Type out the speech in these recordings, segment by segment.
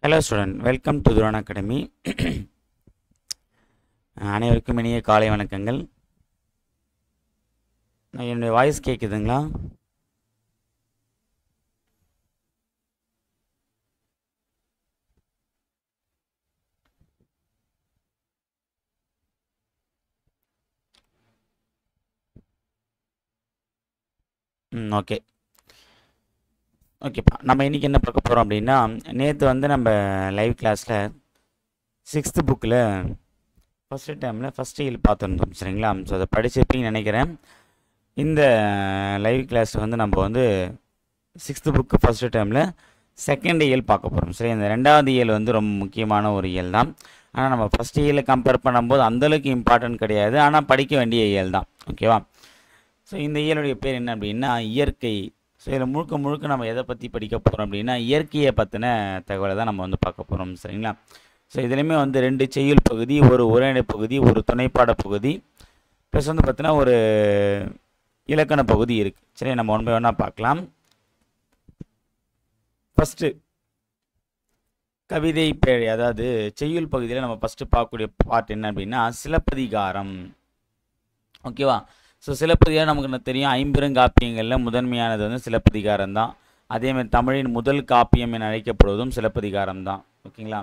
Hello student, welcome to Duran Academy. அனைவருக்கும் இனிய காலை வணக்கங்கள். என்னுடைய வாய்ஸ் கேட்குதுங்களா? ஓகே ஓகேப்பா. நம்ம இன்றைக்கி என்ன பார்க்க போகிறோம் அப்படின்னா, நேற்று வந்து நம்ம லைவ் கிளாஸில் 6th புக்கில் ஃபஸ்ட்டு டைமில் ஃபஸ்ட் இயல் பார்த்துருந்தோம் சரிங்களா. ஸோ அதை படிச்சிருப்பீங்கன்னு நினைக்கிறேன். இந்த லைவ் கிளாஸ் வந்து நம்ம வந்து 6th புக்கு ஃபஸ்ட்டு டைமில் செகண்ட் இயல் பார்க்க போகிறோம் சரி. இந்த ரெண்டாவது இயல் வந்து ரொம்ப முக்கியமான ஒரு இயல் தான். ஆனால் நம்ம ஃபஸ்ட் இயலை கம்பேர் பண்ணும்போது அந்தளவுக்கு இம்பார்ட்டன்ட் கிடையாது, ஆனால் படிக்க வேண்டிய இயல் தான். ஓகேவா? ஸோ இந்த இயலுடைய பேர் என்ன அப்படின்னா இயற்கை. ஸோ இதில் முழுக்க முழுக்க நம்ம எதை பற்றி படிக்க போகிறோம் அப்படின்னா இயற்கையை பற்றின தகவலை தான் நம்ம வந்து பார்க்க போகிறோம் சரிங்களா. ஸோ இதுலேயுமே வந்து 2 செய்யுள் பகுதி, ஒரு உரைநடை பகுதி, ஒரு துணைப்பாட பகுதி, ப்ளஸ் வந்து பார்த்தீங்கன்னா ஒரு இலக்கண பகுதி இருக்குது சரி. நம்ம ஒன் பை ஒன்னாக பார்க்கலாம். ஃபஸ்ட்டு கவிதை பேழை, அதாவது செய்யுள் பகுதியில் நம்ம ஃபஸ்ட்டு பார்க்கக்கூடிய பார்ட் என்ன அப்படின்னா சிலப்பதிகாரம். ஓகேவா? ஸோ சிலப்பதிகாரம் நமக்கு தெரியும், ஐம்பெருங்காப்பியங்களில் முதன்மையானது வந்து சிலப்பதிகாரம் தான். அதேமாதிரி தமிழின் முதல் காப்பியம் என அழைக்கப்படுவதும் சிலப்பதிகாரம் தான். ஓகேங்களா?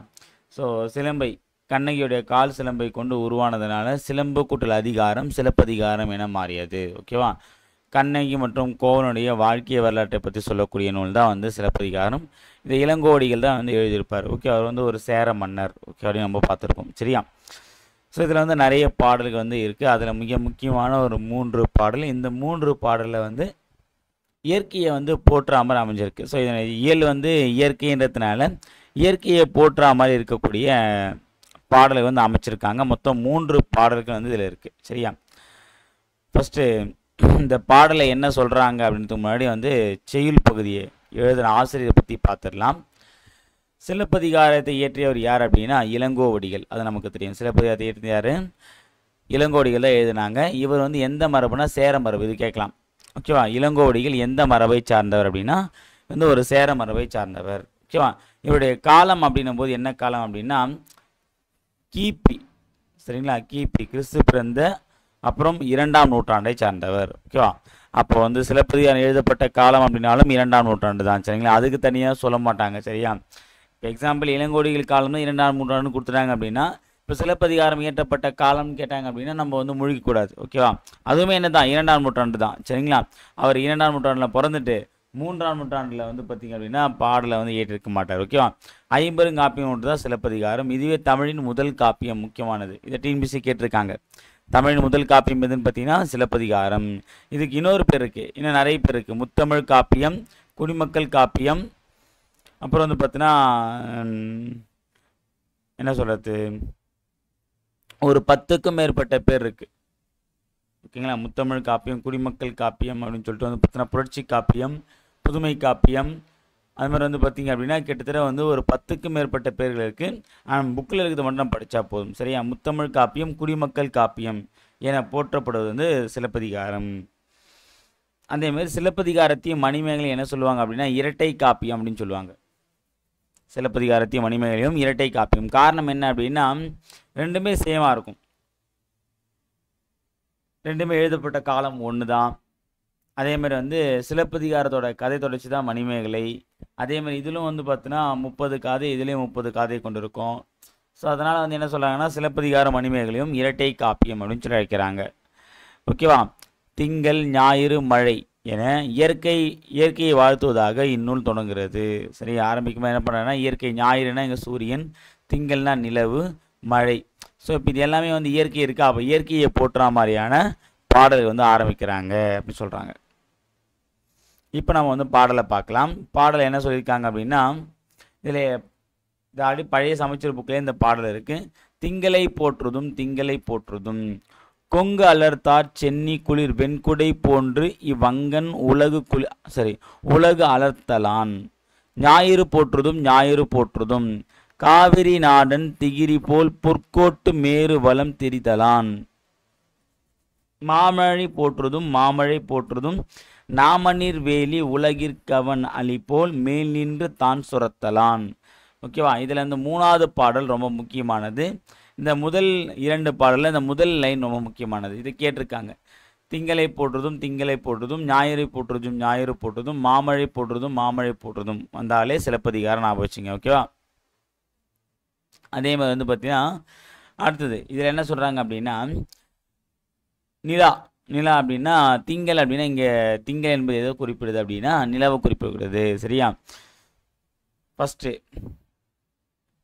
ஸோ சிலம்பை, கண்ணகியுடைய கால் சிலம்பை கொண்டு உருவானதுனால சிலம்பு கூட்டல் அதிகாரம் சிலப்பதிகாரம் என மாறியது. ஓகேவா? கண்ணகி மற்றும் கோவலனுடைய வாழ்க்கை வரலாற்றை பற்றி சொல்லக்கூடிய நூல் தான் வந்து சிலப்பதிகாரம். இதை இளங்கோவடிகள் தான் வந்து எழுதியிருப்பார். ஓகே, அவர் வந்து ஒரு சேர மன்னர். ஓகே, அப்படின்னு நம்ம பார்த்துருக்கோம் சரியா. ஸோ இதில் வந்து நிறைய பாடல்கள் வந்து இருக்குது. அதில் மிக முக்கியமான ஒரு 3 பாடல். இந்த 3 பாடலில் வந்து இயற்கையை வந்து போற்றாமல் அமைஞ்சிருக்கு. ஸோ இதனை இயல் வந்து இயற்கைன்றதுனால இயற்கையை போற்றா மாதிரி இருக்கக்கூடிய பாடலை வந்து அமைச்சிருக்காங்க. மொத்தம் 3 பாடல்கள் வந்து இதில் இருக்குது சரியா. ஃபஸ்ட்டு இந்த பாடலை என்ன சொல்கிறாங்க அப்படின்றதுக்கு முன்னாடி வந்து செய்யுள் பகுதியை எழுதுகிற ஆசிரியரை பற்றி பார்த்துடலாம். சிலப்பதிகாரத்தை இயற்றியவர் யார் அப்படின்னா இளங்கோவடிகள். அது நமக்கு தெரியும். சிலப்பதிகாரத்தை இயற்றிய யார்? இளங்கோவடிகள் தான் எழுதினாங்க. இவர் வந்து எந்த மரபுனா சேர மரபு. இது கேட்கலாம். ஓகேவா? இளங்கோவடிகள் எந்த மரபை சார்ந்தவர் அப்படின்னா வந்து ஒரு சேர மரபை சார்ந்தவர். ஓகேவா? இவருடைய காலம் அப்படின்னும் போது என்ன காலம் அப்படின்னா கிபி சரிங்களா. கிபி, கிறிஸ்து பிறந்த அப்புறம் 2ஆம் நூற்றாண்டை சார்ந்தவர். ஓகேவா? அப்போ வந்து சிலப்பதிகாரம் எழுதப்பட்ட காலம் அப்படின்னாலும் 2ஆம் நூற்றாண்டு தான் சரிங்களா. அதுக்கு தனியாக சொல்ல மாட்டாங்க சரியா. இப்போ எக்ஸாம்பிள் இளங்கோவடிகள் காலம் தான் 2ஆம் நூற்றாண்டு கொடுத்துட்டாங்க அப்படின்னா, இப்போ சிலப்பதிகாரம் இயற்றப்பட்ட காலம்னு கேட்டாங்க அப்படின்னா நம்ம வந்து முழுகக்கூடாது. ஓகேவா? அதுவுமே என்ன தான் 2ஆம் நூற்றாண்டு தான் சரிங்களா. அவர் 2ஆம் நூற்றாண்டில் பிறந்துட்டு 3ஆம் நூற்றாண்டில் வந்து பார்த்திங்க அப்படின்னா பாடலை வந்து இயற்றிருக்க மாட்டார். ஓகேவா? ஐம்பெருங்காப்பியம் ஒன்று தான் சிலப்பதிகாரம். இதுவே தமிழின் முதல் காப்பியம், முக்கியமானது. இதை டிஎன்பிஎஸ்சி கேட்டிருக்காங்க. தமிழின் முதல் காப்பியம் எதுன்னு பார்த்தீங்கன்னா சிலப்பதிகாரம். இதுக்கு இன்னொரு பேர் இருக்குது, இன்னும் நிறைய பேர் இருக்குது. முத்தமிழ் காப்பியம், குடிமக்கள் காப்பியம், அப்புறம் வந்து பார்த்தீங்கன்னா என்ன சொல்கிறது, ஒரு 10க்கும் மேற்பட்ட பேர் இருக்குது. ஓகேங்களா? முத்தமிழ் காப்பியம், குடிமக்கள் காப்பியம் அப்படின்னு சொல்லிட்டு வந்து பார்த்தீங்கன்னா புரட்சி காப்பியம், புதுமை காப்பியம், அது மாதிரி வந்து பார்த்திங்க அப்படின்னா கிட்டத்தட்ட வந்து ஒரு 10க்கும் மேற்பட்ட பேர்கள் இருக்குது. ஆனால் புக்கில் இருக்கிறது மட்டும் படித்தா போதும் சரியா. முத்தமிழ் காப்பியம், குடிமக்கள் காப்பியம் என போற்றப்படுவது வந்து சிலப்பதிகாரம். அதேமாதிரி சிலப்பதிகாரத்தையும் மணிமேகலை என்ன சொல்லுவாங்க அப்படின்னா இரட்டை காப்பியம் அப்படின்னு சொல்லுவாங்க. சிலப்பதிகாரத்தையும் மணிமேகலையும் இரட்டை காப்பியம். காரணம் என்ன அப்படின்னா ரெண்டுமே சேமாக இருக்கும். ரெண்டுமே எழுதப்பட்ட காலம் ஒன்று தான். அதேமாதிரி வந்து சிலப்பதிகாரத்தோட கதை தொடர்ச்சி தான் மணிமேகலை. அதேமாதிரி இதிலும் வந்து பார்த்தீங்கன்னா 30 காதை, இதுலேயும் 30 காதை கொண்டு இருக்கும். ஸோ அதனால் வந்து என்ன சொல்கிறாங்கன்னா சிலப்பதிகார மணிமேகலையும் இரட்டை காப்பியம் அப்படின்னு சொல்லி அழைக்கிறாங்க. ஓகேவா? திங்கள், ஞாயிறு, மழை என இயற்கையை வாழ்த்துவதாக இந்நூல் தொடங்குகிறது சரி. ஆரம்பிக்கும்போது என்ன பண்ணுறாங்கன்னா இயற்கை, ஞாயிறுனா இங்கே சூரியன், திங்கள்னா நிலவு, மழை. ஸோ இப்போ இது எல்லாமே வந்து இயற்கை இருக்குது. அப்போ இயற்கையை போற்றுற மாதிரியான பாடல் வந்து ஆரம்பிக்கிறாங்க அப்படின்னு சொல்கிறாங்க. இப்போ நம்ம வந்து பாடலை பார்க்கலாம். பாடலை என்ன சொல்லியிருக்காங்க அப்படின்னா இதில் ஆல்ரெடி பழைய சமைச்சர் புக்கிலே இந்த பாடல் இருக்குது. திங்களை போற்றுதும் திங்களை போற்றுதும் கொங்கு அலர்த்தார் சென்னி குளிர் வெண்குடை போன்று இவ்வங்கன் உலகு அலர்த்தலான் ஞாயிறு போற்றுதும் ஞாயிறு போற்றுதும் காவிரி நாடன் திகிரி போல் பொற்கோட்டு மேறு வலம் திரிதலான் மாமழை போற்றுதும் மாமழை போற்றுதும் நாமநீர் வேலி உலகிற்கவன் அலிபோல் மேல் நின்று தான் சுரத்தலான் ஓகேவா. இதில் இந்த 3வது பாடல் ரொம்ப முக்கியமானது. இந்த முதல் 2 பாடலில் இந்த முதல் லைன் ரொம்ப முக்கியமானது. இது கேட்டிருக்காங்க. திங்களை போற்றுதும் திங்களை போற்றுதும் ஞாயிறை போற்றுதும் ஞாயிறு போற்றுதும் மாமழை போற்றுதும் மாமழை போற்றுதும் வந்தாலே சிலப்பதிகாரம் ஞாபகம் வச்சுங்க. ஓகேவா. அதே மாதிரி வந்து பார்த்தீங்கன்னா அடுத்தது இதில் என்ன சொல்கிறாங்க அப்படின்னா நிலா. நிலா அப்படின்னா திங்கள் அப்படின்னா இங்கே திங்கள் என்பது எதோ குறிப்பிடுது அப்படின்னா நிலவை குறிப்பிடுகிறது. சரியா. ஃபஸ்ட்டு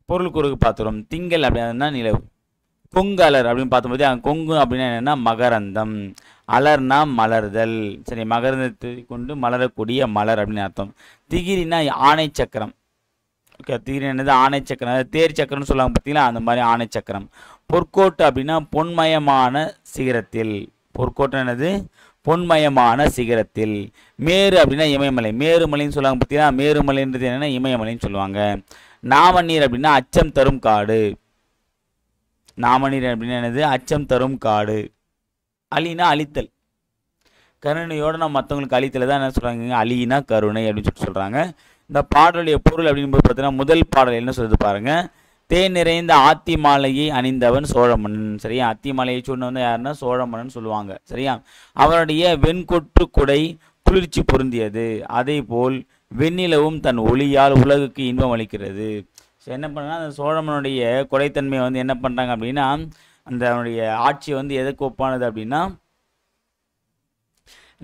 பொருள் குறுக்கு பார்த்துரும். திங்கள் அப்படின்னா நிலவு. கொங்கு அலர் அப்படின்னு பார்க்கும்போது அங்கே கொங்கு அப்படின்னா என்னென்னா மகரந்தம், அலர்னா மலர்தல். சரி, மகரந்தத்தை கொண்டு மலரக்கூடிய மலர் அப்படின்னு அர்த்தம். திகிரினா ஆணை சக்கரம். ஓகே, திகிரி என்னது ஆணை சக்கரம், அதாவது தேர் சக்கரம்னு சொல்லுவாங்க பார்த்தீங்களா, அந்த மாதிரி ஆணை சக்கரம். பொற்கோட்டு அப்படின்னா பொன்மயமான சிகரத்தில். பொற்கோட்டு என்னது பொன்மயமான சிகரத்தில். மேரு அப்படின்னா இமயமலை. மேருமலைன்னு சொல்லுவாங்க பார்த்தீங்கன்னா, மேருமலைன்றது என்னென்னா இமயமலைன்னு சொல்லுவாங்க. நாமநீர் அப்படின்னா அச்சம் தரும் காடு. நாமநீர் அப்படின்னா என்னது அச்சம் தரும் காடு. அலினா அழித்தல். கருணையோடு நம்ம மற்றவங்களுக்கு அழித்தலை தான் என்ன சொல்கிறாங்க, அலினா கருணை அப்படின்னு சொல்கிறாங்க. இந்த பாடலுடைய பொருள் அப்படின்னு பார்த்தீங்கன்னா முதல் பாடல் என்ன சொல்லுது பாருங்கள். தேன் நிறைந்த ஆத்தி மாலையை அணிந்தவன் சோழமன்னன். சரியா. அத்தி மாலையை சொன்னவன் யாருன்னா சோழமன்னன் சொல்லுவாங்க. சரியா. அவனுடைய வெண்கொற்று குடை குளிர்ச்சி பொருந்தியது. அதே போல் வெண்ணிலவும் தன் ஒளியால் உலகுக்கு இன்பம் அளிக்கிறது. ஸோ என்ன பண்ணுன்னா அந்த சோழமனுடைய கொடைத்தன்மையை வந்து என்ன பண்ணுறாங்க அப்படின்னா அந்த அவனுடைய ஆட்சி வந்து எதுக்கு ஒப்பானது அப்படின்னா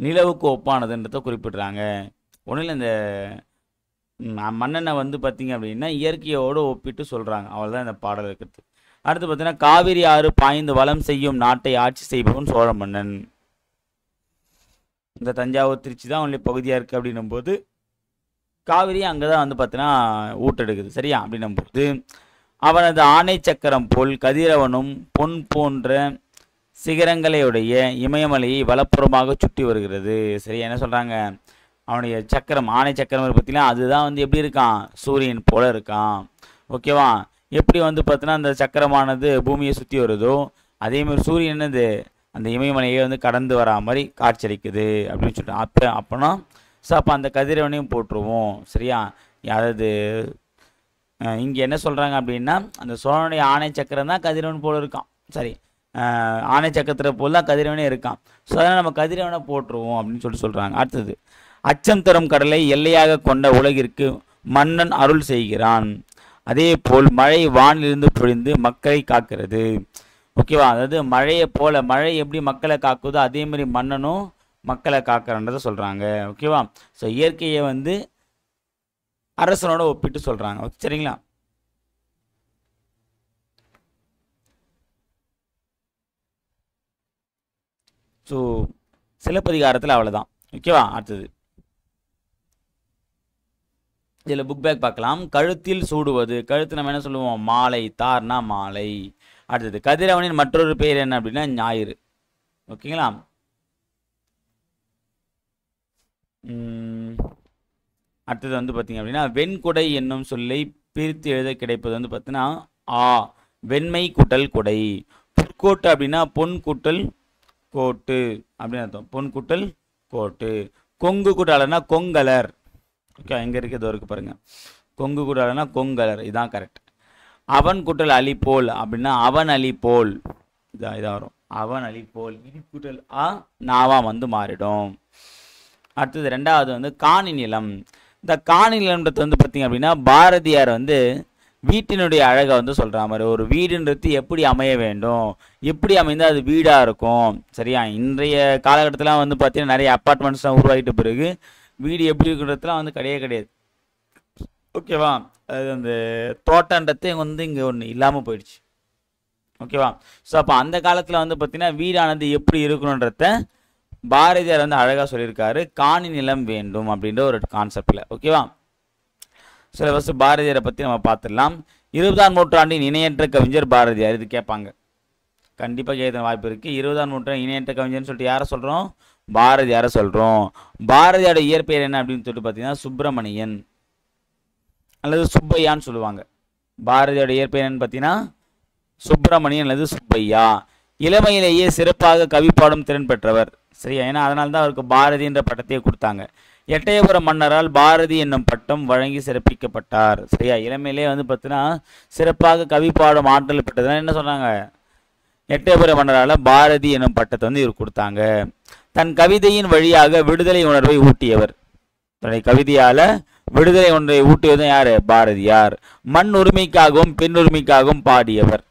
நிலவுக்கு ஒப்பானதுன்றதை குறிப்பிடுறாங்க. ஒன்றில் இந்த மன்னனை வந்து பார்த்திங்க அப்படின்னா இயற்கையோடு ஒப்பிட்டு சொல்கிறாங்க. அவ்வளோதான் இந்த பாடல் இருக்கிறது. அடுத்து பார்த்தீங்கன்னா காவிரி ஆறு பாய்ந்து வளம் செய்யும் நாட்டை ஆட்சி செய்பவன் சோழ மன்னன். இந்த தஞ்சாவூர் திருச்சி தான் அவனுடைய பகுதியாக இருக்குது அப்படின்னும் போது காவிரி அங்கே தான் வந்து பார்த்தீங்கன்னா ஊட்டெடுக்குது. சரியா. அப்படின்னும் போது அவனது ஆணை சக்கரம் போல் கதிரவனும் பொன் போன்ற சிகரங்களையுடைய இமயமலையை வலப்புறமாக சுற்றி வருகிறது. சரி, என்ன சொல்கிறாங்க, அவனுடைய சக்கரம் ஆணை சக்கரம் பார்த்தீங்கன்னா அதுதான் வந்து எப்படி இருக்கான், சூரியன் போல இருக்கான். ஓகேவா. எப்படி வந்து பார்த்தீங்கன்னா அந்த சக்கரமானது பூமியை சுற்றி வருதோ அதேமாதிரி சூரியன் என்னது அந்த இமயமலையை வந்து கடந்து வரா மாதிரி காட்சியளிக்குது அப்படின்னு சொல்லிட்டு அப்போனா ஸோ அப்போ அந்த கதிரவனையும் போட்டுருவோம். சரியா. அதாவது இங்கே என்ன சொல்கிறாங்க அப்படின்னா அந்த சோழனுடைய ஆணை சக்கரம் தான் கதிரவன் போல் இருக்கான். சரி, ஆணை சக்கரத்தில் போல் தான் கதிரவனே இருக்கான். ஸோ அதனால் நம்ம கதிரவனை போட்டுருவோம் அப்படின்னு சொல்கிறாங்க. அடுத்தது அச்சம் தரும் கடலை எல்லையாக கொண்ட உலகிற்கு மன்னன் அருள் செய்கிறான். அதே போல் மழை வானிலிருந்து பொழிந்து மக்களை காக்கிறது. ஓகேவா. அதாவது மழையை போல மழை எப்படி மக்களை காக்குதோ அதே மாதிரி மன்னனும் மக்களை காக்கிறன்றதை சொல்கிறாங்க. ஓகேவா. ஸோ இயற்கையை வந்து அரசனோட ஒப்பிட்டு சொல்கிறாங்க. சரிங்களா. ஸோ சிலப்பதிகாரத்தில் அவ்வளோதான். ஓகேவா. அடுத்தது இதில் புக் பேக் பார்க்கலாம். கழுத்தில் சூடுவது. கழுத்து நம்ம என்ன சொல்லுவோம், மாலை. தார்னா மாலை. அடுத்தது கதிரவனின் மற்றொரு பேர் என்ன அப்படின்னா ஞாயிறு. ஓகேங்களா. அடுத்தது வந்து பார்த்தீங்க அப்படின்னா வெண்குடை என்னும் சொல்லை பிரித்து எழுத கிடைப்பது வந்து பார்த்தீங்கன்னா வெண்மை கூட்டல் குடை. பொற்கோட்டு அப்படின்னா பொன் கூட்டல் கோட்டு அப்படின்னு அர்த்தம். பொன் கூட்டல் கோட்டு. கொங்கு கூட்டாளர்னா கொங்கலர். ஓகே, எங்கே இருக்குது இருக்கு பாருங்கள். கொங்கு கூட்டாளர்னா கொங்கலர். இதுதான் கரெக்ட். அவன் கூட்டல் அலிப்போல் அப்படின்னா அவன் அலிப்போல். இதாக வரும். அவன் அலிப்போல். இடி கூட்டல் நாவா வந்து மாறிடும். அடுத்தது ரெண்டாவது வந்து காணி நிலம். இந்த காணி நிலம்ன்றது வந்து பார்த்திங்க அப்படின்னா பாரதியார் வந்து வீட்டினுடைய அழகை வந்து சொல்கிற மாதிரி ஒரு வீடுன்றது எப்படி அமைய வேண்டும், எப்படி அமைந்தால் அது வீடாக இருக்கும். சரியா. இன்றைய காலகட்டத்தில் வந்து பார்த்திங்கன்னா நிறைய அப்பார்ட்மெண்ட்ஸ்லாம் உருவாகிட்ட பிறகு வீடு எப்படி இருக்கிறதுலாம் வந்து கிடையாது. ஓகேவா. அது அந்த தோட்டன்றதே வந்து இங்கே ஒன்று இல்லாமல் போயிடுச்சு. ஓகேவா. ஸோ அப்போ அந்த காலத்தில் வந்து பார்த்திங்கன்னா வீடானது எப்படி இருக்கணுன்றத பாரதியார் வந்து அழகாக சொல்லியிருக்காரு. காணி நிலம் வேண்டும் அப்படின்ற ஒரு கான்செப்டில். ஓகேவா. சில ஃபஸ்ட்டு பாரதியாரை பற்றி நம்ம பார்த்துடலாம். 20ஆம் நூற்றாண்டின் இணையற்ற கவிஞர் பாரதியார். இது கேட்பாங்க, கண்டிப்பாக கேட்க வாய்ப்பு இருக்குது. 20ஆம் நூற்றாண்டு இணையற்ற கவிஞர்னு சொல்லிட்டு யாரை சொல்கிறோம், பாரதியாரை சொல்கிறோம். பாரதியாரோட இயற்பெயர் என்ன அப்படின்னு சொல்லிட்டு பார்த்தீங்கன்னா சுப்பிரமணியன் அல்லது சுப்பையான்னு சொல்லுவாங்க. பாரதியோட இயற்பெயர் என்னன்னு பார்த்தீங்கன்னா சுப்பிரமணியன் அல்லது சுப்பையா. இளமையிலேயே சிறப்பாக கவி பாடும் திறன் பெற்றவர். சரியா. ஏன்னா அதனால தான் அவருக்கு பாரதி என்ற பட்டத்தையே கொடுத்தாங்க. எட்டயபுர மன்னரால் பாரதி என்னும் பட்டம் வழங்கி சிறப்பிக்கப்பட்டார். சரியா, இளமையிலே வந்து பார்த்தீங்கன்னா சிறப்பாக கவி பாடும் ஆற்றல் பெற்றதுனா என்ன சொன்னாங்க, எட்டயபுர மன்னரால் பாரதி என்னும் பட்டத்தை வந்து இவர் கொடுத்தாங்க. தன் கவிதையின் வழியாக விடுதலை உணர்வை ஊட்டியவர். தன்னுடைய கவிதையால விடுதலை ஒன்றை ஊட்டியதும் யாரு, பாரதியார். மண் உரிமைக்காகவும் பெண் உரிமைக்காகவும் பாடியவர்.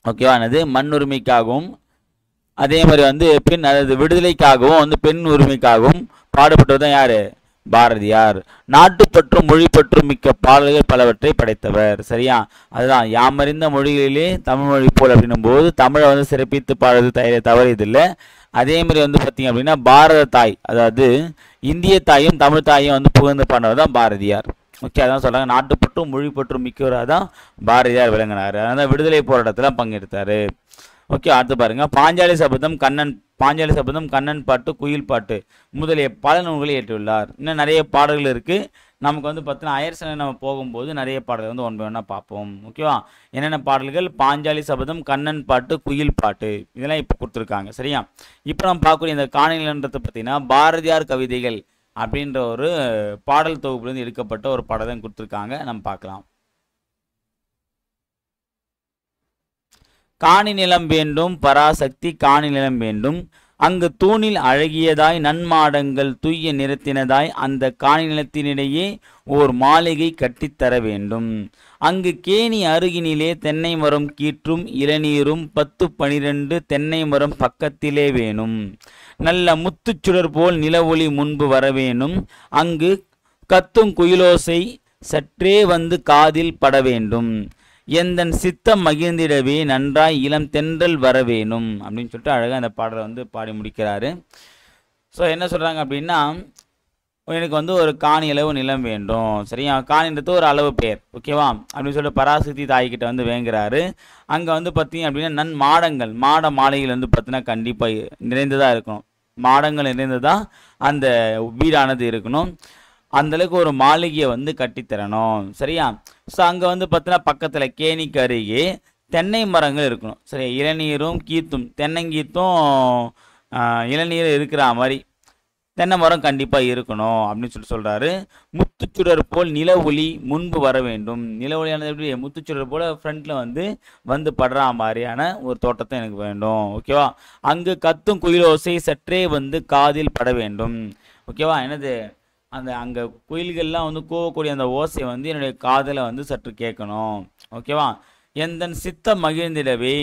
ஓகேவா, என்னது மண் உரிமைக்காகவும் அதே மாதிரி வந்து பெண், அதாவது விடுதலைக்காகவும் வந்து பெண் உரிமைக்காகவும் பாடுபட்டதுதான் யாரு, பாரதியார். நாட்டுப்பற்றும் மொழிப்பற்றும் மிக்க பாடல்கள் பலவற்றை படைத்தவர். சரியா, அதுதான் யாமறிந்த மொழிகளிலே தமிழ் மொழி போல் அப்படின்னும் போது தமிழை வந்து சிறப்பித்து பாடுறது தவறு இது இல்லை. அதே மாதிரி வந்து பார்த்தீங்க அப்படின்னா பாரத தாய், அதாவது இந்திய தாயும் தமிழ் தாயும் வந்து புகழ்ந்து பாடினவர் தான் பாரதியார். ஓகே, அதான் சொல்கிறாங்க, நாட்டுப்பற்றும் மொழிப்பற்றும் மிக்கவராக தான் பாரதியார் விளங்கினார். அதனால் விடுதலை போராட்டத்தில் பங்கெடுத்தார். ஓகே, அடுத்து பாருங்க, பாஞ்சாலி சபதம், கண்ணன் பாட்டு, குயில் பாட்டு முதலிய பல நூல்களை ஏற்றுள்ளார். இன்னும் நிறைய பாடல்கள் இருக்கு. நமக்கு வந்து பார்த்தீங்கன்னா ஹையர் செகண்டரி நம்ம போகும்போது நிறைய பாடல்கள் வந்து ஒன் பை ஒன்னா பார்ப்போம். ஓகேவா, என்னென்ன பாடல்கள், பாஞ்சாலி சபதம், கண்ணன் பாட்டு, குயில் பாட்டு இதெல்லாம் இப்போ கொடுத்துருக்காங்க. சரியா, இப்போ நம்ம பார்க்கக்கூடிய இந்த காணிநிலன்றதை பார்த்தீங்கன்னா பாரதியார் கவிதைகள் அப்படின்ற ஒரு பாடல் தொகுப்புலேருந்து எடுக்கப்பட்ட ஒரு பாடல் கொடுத்துருக்காங்க. நம்ம பார்க்கலாம். காணி நிலம் வேண்டும் பராசக்தி காணி நிலம் வேண்டும், அங்கு தூணில் அழகியதாய் நன்மாடங்கள் தூய நிறத்தினதாய் அந்த காணி நிலத்தினிடையே ஓர் மாளிகை கட்டித்தர வேண்டும். அங்கு கேணி அருகினிலே தென்னை மரம் கீற்றும் இளநீரும் 10-12 தென்னை மரம் பக்கத்திலே வேணும். நல்ல முத்துச்சுடர் போல் நில ஒளி முன்பு வரவேணும். அங்கு கத்தும் குயிலோசை சற்றே வந்து காதில் பட வேண்டும். எந்தன் சித்தம் மகிழ்ந்திடவே நன்றாய் இளம் தென்றல் வரவேணும் அப்படின்னு சொல்லிட்டு அழகாக அந்த பாடலை வந்து பாடி முடிக்கிறாரு. ஸோ என்ன சொல்கிறாங்க அப்படின்னா, எனக்கு வந்து ஒரு காணி அளவு நிலம் வேண்டும். சரியா, காணின்றது ஒரு அளவு பேர். ஓகேவா, அப்படின்னு சொல்லிட்டு பராசக்தி தாய்கிட்ட வந்து வேங்குறாரு. அங்கே வந்து பார்த்தீங்க அப்படின்னா மாட மாளிகைகள் வந்து பார்த்தீங்கன்னா கண்டிப்பாக நிறைந்ததாக இருக்கணும். மாடங்கள் நிறைந்ததாக அந்த வீடானது இருக்கணும். அந்தளவுக்கு ஒரு மாளிகையை வந்து கட்டித்தரணும். சரியா, ஸோ அங்கே வந்து பார்த்தீங்கன்னா பக்கத்தில் கேணிக்கு அருகே தென்னை மரங்கள் இருக்கணும். சரி, இளநீரும் கீத்தும், தென்னங்கீத்தும் இளநீரும் இருக்கிற மாதிரி தென்னை மரம் கண்டிப்பாக இருக்கணும் அப்படின்னு சொல்லி சொல்கிறாரு. முத்துச்சுடர் போல் நில ஒளி முன்பு வர வேண்டும். நில ஒளியானது எப்படி, முத்துச்சுடர் போல் ஃப்ரண்ட்டில் வந்து படுற மாதிரியான ஒரு தோட்டத்தை எனக்கு வேண்டும். ஓகேவா, அங்கு கத்தும் குயிலோசை சற்றே வந்து காதில் பட வேண்டும். ஓகேவா, என்னது அங்கே குயில்கள்லாம் வந்து கூவக்கூடிய அந்த ஓசை வந்து என்னுடைய காதலை வந்து சற்று கேட்கணும். ஓகேவா, எந்தன் சித்தம் மகிழ்ந்திடவே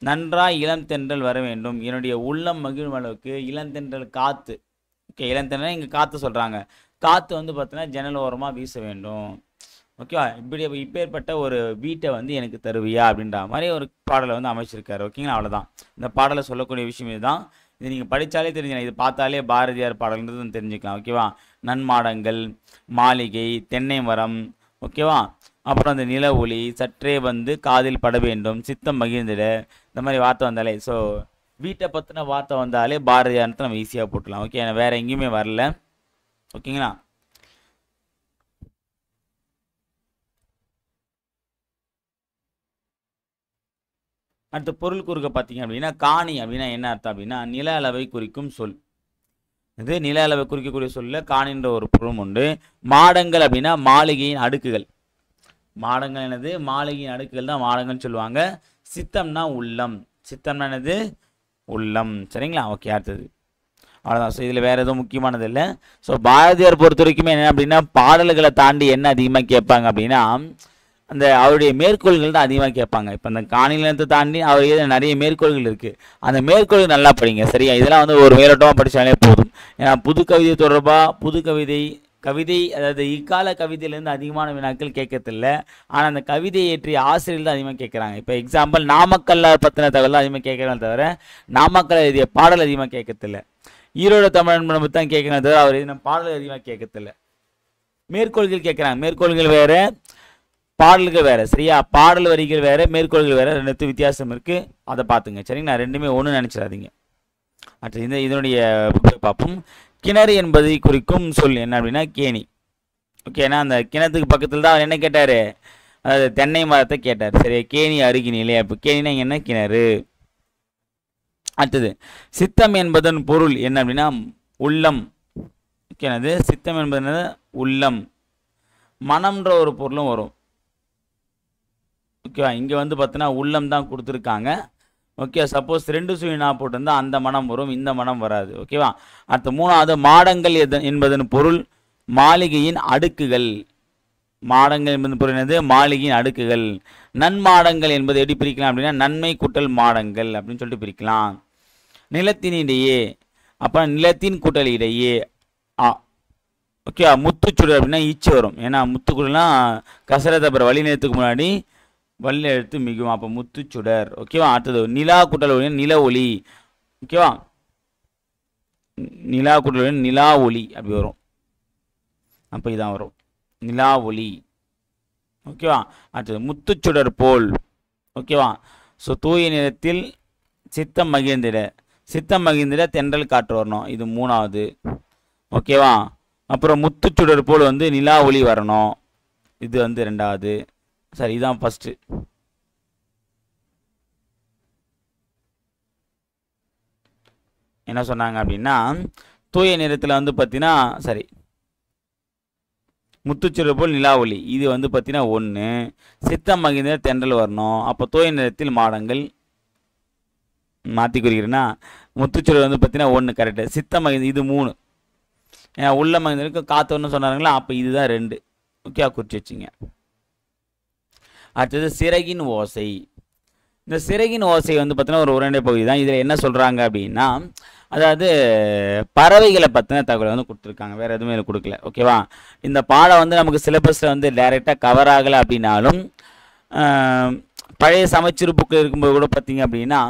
நன்றாய் இளம் தென்றல் வர வேண்டும். என்னுடைய உள்ளம் மகிழும் அளவுக்கு இளந்தென்றல் காற்று. ஓகே, இளந்தென்றல் இங்கே காற்று சொல்கிறாங்க. காற்று வந்து பார்த்தீங்கன்னா ஜன்னல் ஓரமாக வீச வேண்டும். ஓகேவா, இப்பேற்பட்ட ஒரு வீட்டை வந்து எனக்கு தருவியா அப்படின்ற மாதிரி ஒரு பாடலை வந்து அமைச்சிருக்காரு. ஓகேங்களா, அவ்வளோதான் இந்த பாடலை சொல்லக்கூடிய விஷயம் இதுதான். இது நீங்கள் படித்தாலே தெரிஞ்சுக்கலாம், இது பார்த்தாலே பாரதியார் பாடல்ன்றது தெரிஞ்சுக்கலாம். ஓகேவா, நன்மாடங்கள், மாளிகை, தென்னை மரம், ஓகேவா, அப்புறம் அந்த நில ஒளி சற்றே வந்து காதில் பட வேண்டும், சித்தம் மகிழ்ந்திட, இந்த மாதிரி வார்த்தை வந்தாலே, ஸோ வீட்டை பற்றின வார்த்தை வந்தாலே பாரதியார்னு நம்ம ஈஸியாக போட்டுக்கலாம். ஓகே, வேறு எங்கேயுமே வரல. ஓகேங்களா, அடுத்து பொருள் குறுக்க பார்த்தீங்க அப்படின்னா காணி அப்படின்னா என்ன அர்த்தம் அப்படின்னா நில அளவை குறிக்கும் சொல். இது நில அளவை குறிக்கக்கூடிய சொல்ல காணின்ற ஒரு பொருளும் உண்டு. மாடங்கள் அப்படின்னா மாளிகையின் அடுக்குகள். மாடங்கள் என்னது, மாளிகையின் அடுக்குகள் தான் மாடங்கள்னு சொல்லுவாங்க. சித்தம்னா உள்ளம், சித்தம்னா என்னது, உள்ளம். சரிங்களா, ஓகே, அடுத்தது அவ்வளோதான். ஸோ இதில் வேறு எதுவும் முக்கியமானது இல்லை. ஸோ பாரதியார் பொறுத்த வரைக்குமே என்ன அப்படின்னா பாடல்களை தாண்டி என்ன அதிகமாக கேட்பாங்க அப்படின்னா அந்த அவருடைய மேற்கோள்கள் தான் அதிகமாக கேட்பாங்க. இப்போ அந்த காணிநிலத்தை தாண்டி அவர் நிறைய மேற்கோள்கள் இருக்குது. அந்த மேற்கோள்கள் நல்லா படிங்க. சரியா, இதெல்லாம் வந்து ஒரு மேலோட்டமாக படித்தாலே போதும். ஏன்னா புது கவிதை தொடர்பாக புது கவிதை அதாவது இக்கால கவிதையிலேருந்து அதிகமான வினாக்கள் கேட்கறதில்ல. ஆனால் அந்த கவிதையை ஏற்றிய ஆசிரியர்கள் தான் அதிகமாக கேட்குறாங்க. இப்போ எக்ஸாம்பிள் நாமக்கல்ல பற்றின தகவல் தான் அதிகமாக கேட்குறாங்க தவிர நாமக்கல் எழுதிய பாடல் அதிகமாக கேட்கறதில்ல. ஈரோடு தமிழன் பற்றி தான் கேட்குறாங்க தவிர அவர் எழுதின பாடல் அதிகமாக கேட்கறதில்ல. மேற்கோள்கள் கேட்குறாங்க. மேற்கோள்கள் வேறு, பாடல்கள் வேறு. சரியா, பாடல் வரிகள் வேறு, மேற்கோள்கள் வேறு, ரெண்டு வித்தியாசம் இருக்குது. அதை பார்த்துங்க. சரிங்களா, ரெண்டுமே ஒன்று நினச்சிடாதீங்க. அடுத்து இதனுடைய பார்ப்போம். கிணறு என்பதை குறிக்கும் சொல் என்ன அப்படின்னா கேணி. ஓகேனா, அந்த கிணத்துக்கு பக்கத்தில் தான் அவர் என்ன கேட்டார், அதாவது தென்னை மரத்தை கேட்டார். சரி, கேணி அருகினிலே. அப்போ கேணினா என்ன, கிணறு. அடுத்தது சித்தம் என்பதன் பொருள் என்ன அப்படின்னா உள்ளம். ஓகே, அது சித்தம் என்பது என்னது? உள்ளம். மனம்ன்ற ஒரு பொருளும் வரும். ஓகேவா, இங்கே வந்து பார்த்தீங்கன்னா உள்ளம் தான் கொடுத்துருக்காங்க. ஓகே, சப்போஸ் 2 சுழினா போட்டிருந்தால் அந்த மனம் வரும், இந்த மனம் வராது. ஓகேவா. அடுத்த 3வது மாடங்கள் என்பதன் பொருள் மாளிகையின் அடுக்குகள். மாடங்கள் என்பது பொருள் என்னது? மாளிகையின் அடுக்குகள். நன்மாடங்கள் என்பது எப்படி பிரிக்கலாம் அப்படின்னா நன்மை கூட்டல் மாடங்கள் அப்படின்னு சொல்லிட்டு பிரிக்கலாம். நிலத்தினிடையே, அப்போ நிலத்தின் கூட்டல் இடையே. ஓகே, முத்துச்சுடர் அப்படின்னா ஈச்சு வரும். ஏன்னா முத்துக்குடலாம் கசரத்தை அப்புறம் வழி நேரத்துக்கு முன்னாடி வள்ளி எழுத்து மிகும். அப்போ முத்துச்சுடர். ஓகேவா. அடுத்தது நிலா கூட்டல் ஒளி நில ஒளி. ஓகேவா, நிலா கூட்டல் ஒளி நிலா ஒளி அப்படி வரும். அப்போ இதான் வரும் நிலா ஒளி. ஓகேவா. அடுத்தது முத்துச்சுடர் போல். ஓகேவா. ஸோ தூய நிறத்தில் சித்தம் மகிழ்ந்திட. சித்தம் மகிழ்ந்திட தென்றல் காற்று வரணும். இது 3வது. ஓகேவா. அப்புறம் முத்துச்சுடர் போல் வந்து நிலா ஒளி வரணும். இது வந்து 2வது. சரி, இதுதான் ஃபஸ்ட்டு. என்ன சொன்னாங்க அப்படின்னா தூய நிறத்தில் வந்து பார்த்தீங்கன்னா சரி முத்துச்சுடர் போல் நிலா ஒளி இது வந்து பார்த்தீங்கன்னா 1. சித்தம் மகிழ்ந்த தென்றல் வரணும். அப்போ தூய நிறத்தில் மாடங்கள் மாற்றி குறிக்கிறேன்னா முத்துச்சுடர் வந்து பார்த்தீங்கன்னா 1 கரெக்டு. சித்தம் மகிழ்ந்து இது 3. ஏன்னா உள்ள மகிழ்ந்தருக்கு காத்தோன்னு சொன்னாங்களா, அப்போ இதுதான் 2. ஓகே, குறித்து வச்சுங்க. அடுத்தது சிறகின் ஓசை. இந்த சிறகின் ஓசை வந்து பார்த்தீங்கன்னா ஒரு உரைநடை பகுதி தான். இதில் என்ன சொல்கிறாங்க அப்படின்னா அதாவது பறவைகளை பற்றின தகவலை வந்து கொடுத்துருக்காங்க, வேறு எதுவுமே இதில் கொடுக்கல. ஓகேவா. இந்த பாடம் வந்து நமக்கு சிலபஸில் வந்து டைரெக்டாக கவர் ஆகலை அப்படின்னாலும் பழைய சமச்சீர் புக்கு இருக்கும்போது கூட பார்த்தீங்க அப்படின்னா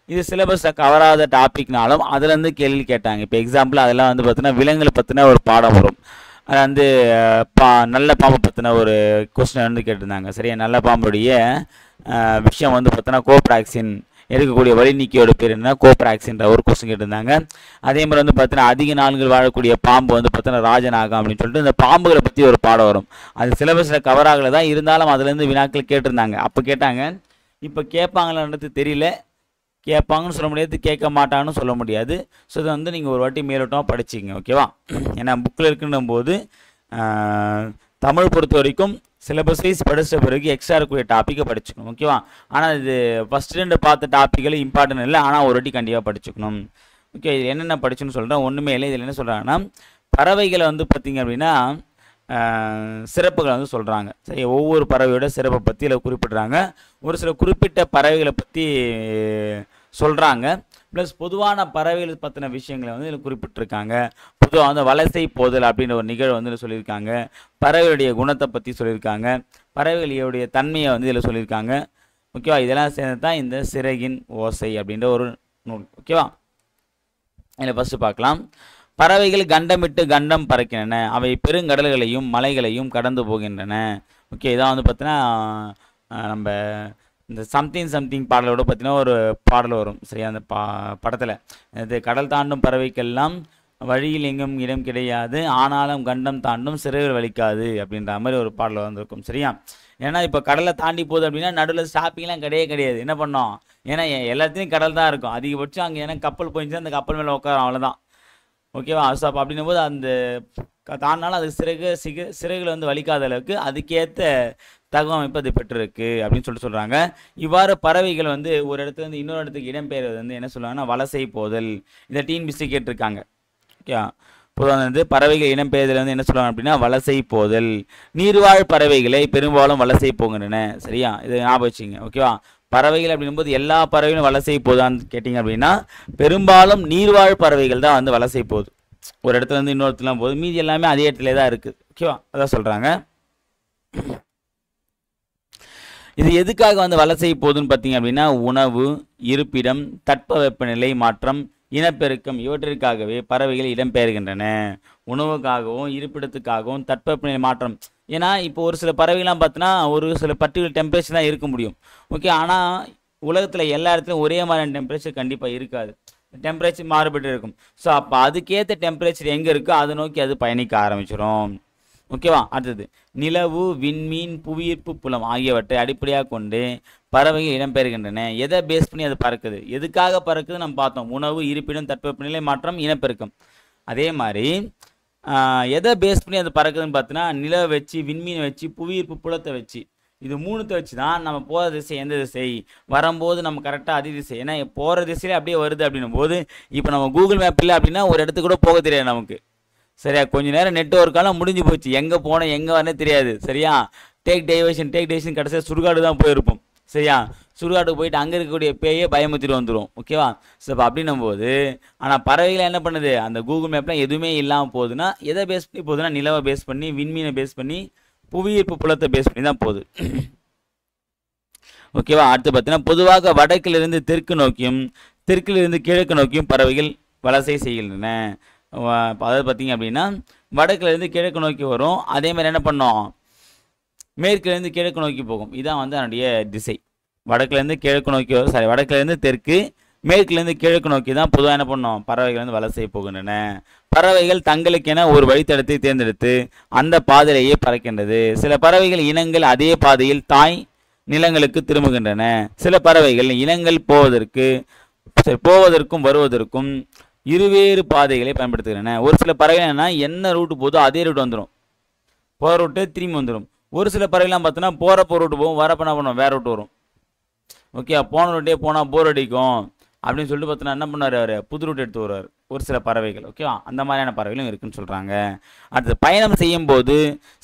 இது சிலபஸில் கவர் ஆகாத டாபிக்னாலும் அதுலேருந்து கேள்வி கேட்டாங்க. இப்போ எக்ஸாம்பிள் அதெல்லாம் வந்து பார்த்தீங்கன்னா விலங்குகளை பற்றின ஒரு பாடம் வரும். அது வந்து நல்ல பாம்பை பற்றின ஒரு கொஸ்டின் வந்து கேட்டிருந்தாங்க. சரியா, நல்ல பாம்புடைய விஷயம் வந்து பார்த்தோன்னா கோப்ராக்சின் எடுக்கக்கூடிய வழி நீக்கியோட பேர் என்ன? கோப்ராக்சின்ற ஒரு கொஸ்டின் கேட்டிருந்தாங்க. அதே மாதிரி வந்து பார்த்தீங்கன்னா அதிக நாள்கள் வாழக்கூடிய பாம்பு வந்து பார்த்தோன்னா ராஜநாகம் அப்படின்னு சொல்லிட்டு இந்த பாம்புகளை பற்றி ஒரு பாடம் வரும். அது சிலபஸில் கவர் ஆகலை தான், இருந்தாலும் அதுலேருந்து வினாக்கள் கேட்டிருந்தாங்க. அப்போ கேட்டாங்க. இப்போ கேட்பாங்களான்றது தெரியல. கேட்பாங்கன்னு சொல்ல முடியாது, கேட்க மாட்டாங்கன்னு சொல்ல முடியாது. ஸோ இதை வந்து நீங்கள் ஒரு வாட்டி மேலோட்டமாக படிச்சிங்க. ஓகேவா. ஏன்னா புக்கில் இருக்குன்னும் போது தமிழ் பொறுத்த வரைக்கும் சிலபஸ் வைஸ் படித்த பிறகு எக்ஸ்ட்ரா இருக்கக்கூடிய டாப்பிக்கை படிச்சுக்கணும். ஓகேவா. ஆனால் இது ஃபஸ்ட் 2 பார்த்த டாப்பிக்கில் இம்பார்ட்டன்ட் இல்லை, ஆனால் ஒரு வாட்டி கண்டிப்பாக படிச்சுக்கணும். ஓகே, இது என்னென்ன படிச்சுன்னு சொல்கிறேன். ஒன்றுமே இல்லை. இதில் என்ன சொல்கிறாங்கன்னா பறவைகளை வந்து பார்த்திங்க அப்படின்னா சிறப்புகளை வந்து சொல்கிறாங்க. சரி, ஒவ்வொரு பறவையோட சிறப்பை பற்றி இதில் குறிப்பிட்றாங்க. ஒரு சில குறிப்பிட்ட பறவைகளை பற்றி சொல்கிறாங்க. ப்ளஸ் பொதுவான பறவைகள் பற்றின விஷயங்களை வந்து இதில் குறிப்பிட்டிருக்காங்க. பொதுவாக வந்து வலசை போதல் அப்படின்ற ஒரு நிகழ்வு வந்து சொல்லியிருக்காங்க. பறவைகளுடைய குணத்தை பற்றி சொல்லியிருக்காங்க. பறவைகளுடைய தன்மையை வந்து இதில் சொல்லியிருக்காங்க. ஓகேவா. இதெல்லாம் சேர்ந்து தான் இந்த சிறகின் ஓசை அப்படின்ற ஒரு நூல். ஓகேவா. இதில் ஃபஸ்ட்டு பார்க்கலாம். பறவைகள் கண்டமிட்டு கண்டம் பறக்கின்றன. அவை பெருங்கடல்களையும் மலைகளையும் கடந்து போகின்றன. ஓகே, இதான் வந்து பார்த்தீங்கன்னா நம்ம இந்த சம்திங் பாடலோட பார்த்தீங்கன்னா ஒரு பாடல் வரும். சரியா, அந்த படத்தில் இது கடல் தாண்டும் பறவைக்கெல்லாம் வழியில் எங்கும் இடம் கிடையாது, ஆனாலும் கண்டம் தாண்டும் சிறகுகள் வலிக்காது அப்படின்ற மாதிரி ஒரு பாடல் வந்திருக்கும். சரியா, ஏன்னா இப்போ கடலை தாண்டி போகுது அப்படின்னா நடுவில் ஸ்டாப்பிங்லாம் கிடையாது. என்ன பண்ணோம்? ஏன்னா எல்லாத்தையும் கடல் தான் இருக்கும். அதிகபட்சம் அங்கே ஏன்னா கப்பல் போயிடுச்சு, அந்த கப்பல் மேலே உட்காரும், அவ்வளோதான். ஓகேவா. ஸோ அப்போ அப்படின்னும் போது அந்த தாண்டினாலும் அது சிறகுகள் வந்து வலிக்காத அளவுக்கு அதுக்கேற்ற தகவமைப்பு அது பெற்றிருக்கு அப்படின்னு சொல்கிறாங்க. இவ்வாறு பறவைகள் வந்து ஒரு இடத்துல இருந்து இன்னொரு இடத்துக்கு இடம்பெயர்வது வந்து என்ன சொல்லுவாங்கன்னா வலசை போதல். இதை டிஎன்பிஎஸ்சி கேட்டிருக்காங்க. ஓகே, பொதுவாக வந்து பறவைகள் இடம்பெயர்தல் வந்து என்ன சொல்லுவாங்க அப்படின்னா வலசை போதல். நீர்வாழ் பறவைகளை பெரும்பாலும் வலசை போகின்றன. சரியா, இது ஞாபகம் வச்சுங்க. ஓகேவா. பறவைகள் அப்படின்போது எல்லா பறவைகளும் வலசை போதான்னு கேட்டிங்க அப்படின்னா பெரும்பாலும் நீர்வாழ் பறவைகள் தான் வந்து வலசை போகுது. ஒரு இடத்துல இருந்து இன்னொரு இடத்துலாம் போகுது, மீதி எல்லாமே அதே இடத்துல தான் இருக்குது. ஓகேவா, அதான் சொல்கிறாங்க. இது எதுக்காக வந்து வலசை போகுதுன்னு பார்த்தீங்க அப்படின்னா உணவு, இருப்பிடம், தட்பவெப்பநிலை மாற்றம், இனப்பெருக்கம் இவற்றிற்காகவே பறவைகள் இடம்பெயர்கின்றன. உணவுக்காகவும் இருப்பிடத்துக்காகவும் தட்பவெப்பநிலை மாற்றம். ஏன்னா இப்போ ஒரு சில பறவைகள்லாம் பார்த்தோன்னா ஒரு சில பர்டிகுலர் டெம்பரேச்சர் தான் இருக்க முடியும். ஓகே, ஆனால் உலகத்தில் எல்லா இடத்துலையும் ஒரே மாதிரியான டெம்பரேச்சர் கண்டிப்பாக இருக்காது. டெம்பரேச்சர் மாறுபட்டு இருக்கும். ஸோ அப்போ அதுக்கேற்ற டெம்பரேச்சர் எங்கே இருக்கோ அதை நோக்கி அது பயணிக்க ஆரம்பிச்சிடும். ஓகேவா. அடுத்தது நிலவு, விண்மீன், புவியீர்ப்பு புலம் ஆகியவற்றை அடிப்படையாக கொண்டு பறவைகள் இடம்பெறுகின்றன. எதை பேஸ் பண்ணி அது பறக்குது, எதுக்காக பறக்குது நம்ம பார்த்தோம். உணவு, இருப்பிடம், தட்பவெப்பநிலை மாற்றம், இனப்பெருக்கம். அதே மாதிரி எதை பேஸ் பண்ணி அது பறக்குதுன்னு பார்த்தீங்கன்னா நிலவை வச்சு, விண்மீனை வச்சு, புவியீர்ப்பு புலத்தை வச்சு, இது மூணுத்தை வச்சு தான் நம்ம போகிற திசை எந்த திசை, வரும்போது நம்ம கரெக்டாக அதே திசை. ஏன்னா போகிற திசையிலே அப்படியே வருது அப்படின்னும் போது, இப்போ நம்ம கூகுள் மேப் இல்லை அப்படின்னா ஒரு இடத்துக்கு கூட போக தெரியாது நமக்கு. சரியா, கொஞ்சம் நேரம் நெட்வொர்க்கெல்லாம் முடிஞ்சு போச்சு, எங்கே போனோம் எங்கே வரனே தெரியாது. சரியா, டேக் டைவர்ஷன் கடைசியாக சுடுகாடு தான் போயிருப்போம். சரியா, சுடுகாட்டுக்கு போயிட்டு அங்கே இருக்கக்கூடிய பேயே பயமுத்திட்டு வந்துடும். ஓகேவா, ஸோ இப்போ அப்படின்னும் போது, ஆனால் பறவைகளை என்ன பண்ணுது, அந்த கூகுள் மேப்லாம் எதுவுமே இல்லாமல் போகுதுன்னா எதை பேஸ் பண்ணி போகுதுன்னா நிலவை பேஸ் பண்ணி, விண்மீனை பேஸ் பண்ணி, புவியீர்ப்பு புலத்தை பேஸ் பண்ணி தான் போகுது. ஓகேவா, அடுத்து பார்த்தீங்கன்னா பொதுவாக வடக்கிலிருந்து தெற்கு நோக்கியும் தெற்கிலிருந்து கிழக்கு நோக்கியும் பறவைகள் வலசை செய்கின்றன. அதாவது பார்த்தீங்க அப்படின்னா வடக்கிலிருந்து கிழக்கு நோக்கி வரும், அதே மாதிரி என்ன பண்ணோம், மேற்கிலேருந்து கிழக்கு நோக்கி போகும். இதான் வந்து அதனுடைய திசை. வடக்குலேருந்து கிழக்கு நோக்கி வரும், வடக்குலேருந்து தெற்கு, மேற்கிலேருந்து கிழக்கு நோக்கி தான் பொதுவாக என்ன பண்ணோம், பறவைகள் வந்து வலசை போகின்றன. பறவைகள் தங்களுக்கென ஒரு வழித்தடத்தை தேர்ந்தெடுத்து அந்த பாதையிலேயே பறக்கின்றது. சில பறவைகள் இனங்கள் அதே பாதையில் தாய் நிலங்களுக்கு திரும்புகின்றன. சில பறவைகள் இனங்கள் போவதற்கும் வருவதற்கும் இருவேறு பாதைகளை பயன்படுத்துகின்றன. ஒரு சில பறவைகள் என்ன ரூட்டு போதோ அதே ரூட் வந்துடும், போகிற ரூட்டு திரும்பி வந்துடும். ஒரு சில பறவைலாம் பார்த்தோன்னா போகிறப்போ ரூட்டு போகும், வரப்போ என்ன பண்ணுவோம், வேற ரூட்டு வரும். ஓகே, போன ரூட்டே போனால் போர் அடிக்கும் அப்படின்னு சொல்லிட்டு பார்த்தோன்னா என்ன பண்ணார், அவர் புது ரூட் எடுத்து வருவார். ஒரு சில பறவைகள் ஓகேவா, அந்த மாதிரியான பறவைகளும் இருக்குன்னு சொல்கிறாங்க. அடுத்து பயணம் செய்யும் போது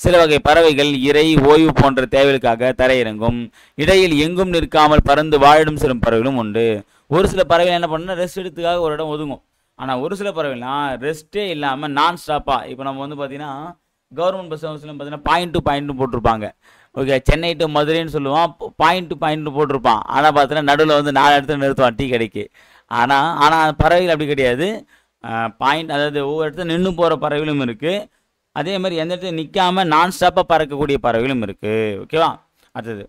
சில வகை பறவைகள் இறை, ஓய்வு போன்ற தேவைகளுக்காக தரையிறங்கும். இடையில் எங்கும் நிற்காமல் பறந்து வாழிடும் சில பறவைகளும் உண்டு. ஒரு சில பறவைகள் என்ன பண்ணால் ரெஸ்ட் எடுத்துக்காக ஒரு இடம் ஒதுங்கும். ஆனால் ஒரு சில பறவைகள்லாம் ரெஸ்ட்டே இல்லாமல் நான் ஸ்டாப்பாக, இப்போ நம்ம வந்து பார்த்தீங்கன்னா கவர்மெண்ட் பஸ் ஹவுஸ்லாம் பார்த்தீங்கன்னா பாயிண்ட் டு பாயிண்ட்டு போட்டிருப்பாங்க. ஓகே, சென்னை டு மதுரைன்னு சொல்லுவான், பாயிண்ட் டு பாயிண்ட் போட்டிருப்பான். ஆனால் பார்த்தீங்கன்னா நடுவில் வந்து 4 இடத்துல நிறுத்துவான் டீ கடைக்கு. ஆனால் பறவைகள் அப்படி கிடையாது, பாயிண்ட், அதாவது ஒவ்வொரு இடத்துல நின்று போகிற பறவைகளும் இருக்குது. அதே மாதிரி எந்த இடத்துல நிற்காமல் நான் ஸ்டாப்பாக பறக்கக்கூடிய பறவைகளும் இருக்குது. ஓகேவா, அடுத்தது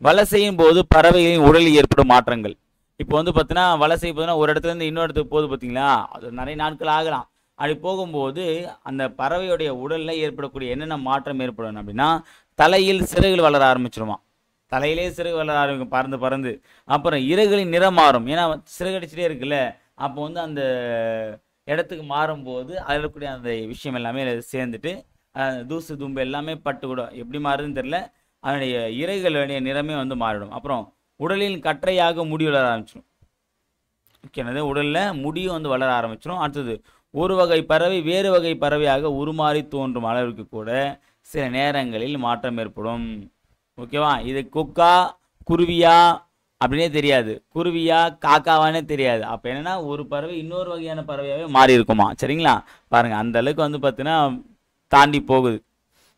வலசையின் போது பறவைகளின் உடலில் ஏற்படும் மாற்றங்கள். இப்போ வந்து பார்த்தீங்கன்னா வலசை போதுன்னா ஒரு இடத்துலேருந்து இன்னொரு இடத்துக்கு போகுது பார்த்தீங்களா, அது நிறைய நாட்கள் ஆகலாம். அப்படி போகும்போது அந்த பறவையுடைய உடலில் ஏற்படக்கூடிய என்னென்ன மாற்றம் ஏற்படும் அப்படின்னா, தலையில் சிறகுகள் வளர ஆரம்பிச்சிருமா, தலையிலே சிறகு வளர ஆரம்பிக்கும் பறந்து பறந்து. அப்புறம் இறகுகளின் நிறம் மாறும், ஏன்னா சிறகடிச்சிட்டே இருக்குல்ல, அப்போ வந்து அந்த இடத்துக்கு மாறும்போது அதில் இருக்கக்கூடிய அந்த விஷயம் எல்லாமே சேர்ந்துட்டு தூசு தும்பு எல்லாமே பட்டு கூட எப்படி மாறுதுன்னு தெரில, அதனுடைய இறகுகளுடைய நிறமே வந்து மாறிடும். அப்புறம் உடலில் கற்றையாக முடி வளர ஆரம்பிச்சிடும். ஓகேனது, உடலில் முடியும் வந்து வளர ஆரம்பிச்சிடும். அடுத்தது ஒரு வகை பறவை வேறு வகை பறவையாக உருமாறி தோன்றும் அளவிற்கு கூட சில நேரங்களில் மாற்றம் ஏற்படும். ஓகேவா, இது கொக்கா குருவியா அப்படின்னே தெரியாது, குருவியா காக்காவானே தெரியாது. அப்போ என்னன்னா ஒரு பறவை இன்னொரு வகையான பறவையாகவே மாறி இருக்குமா. சரிங்களா, பாருங்கள் அந்த அளவுக்கு வந்து பார்த்தீங்கன்னா தாண்டி போகுது.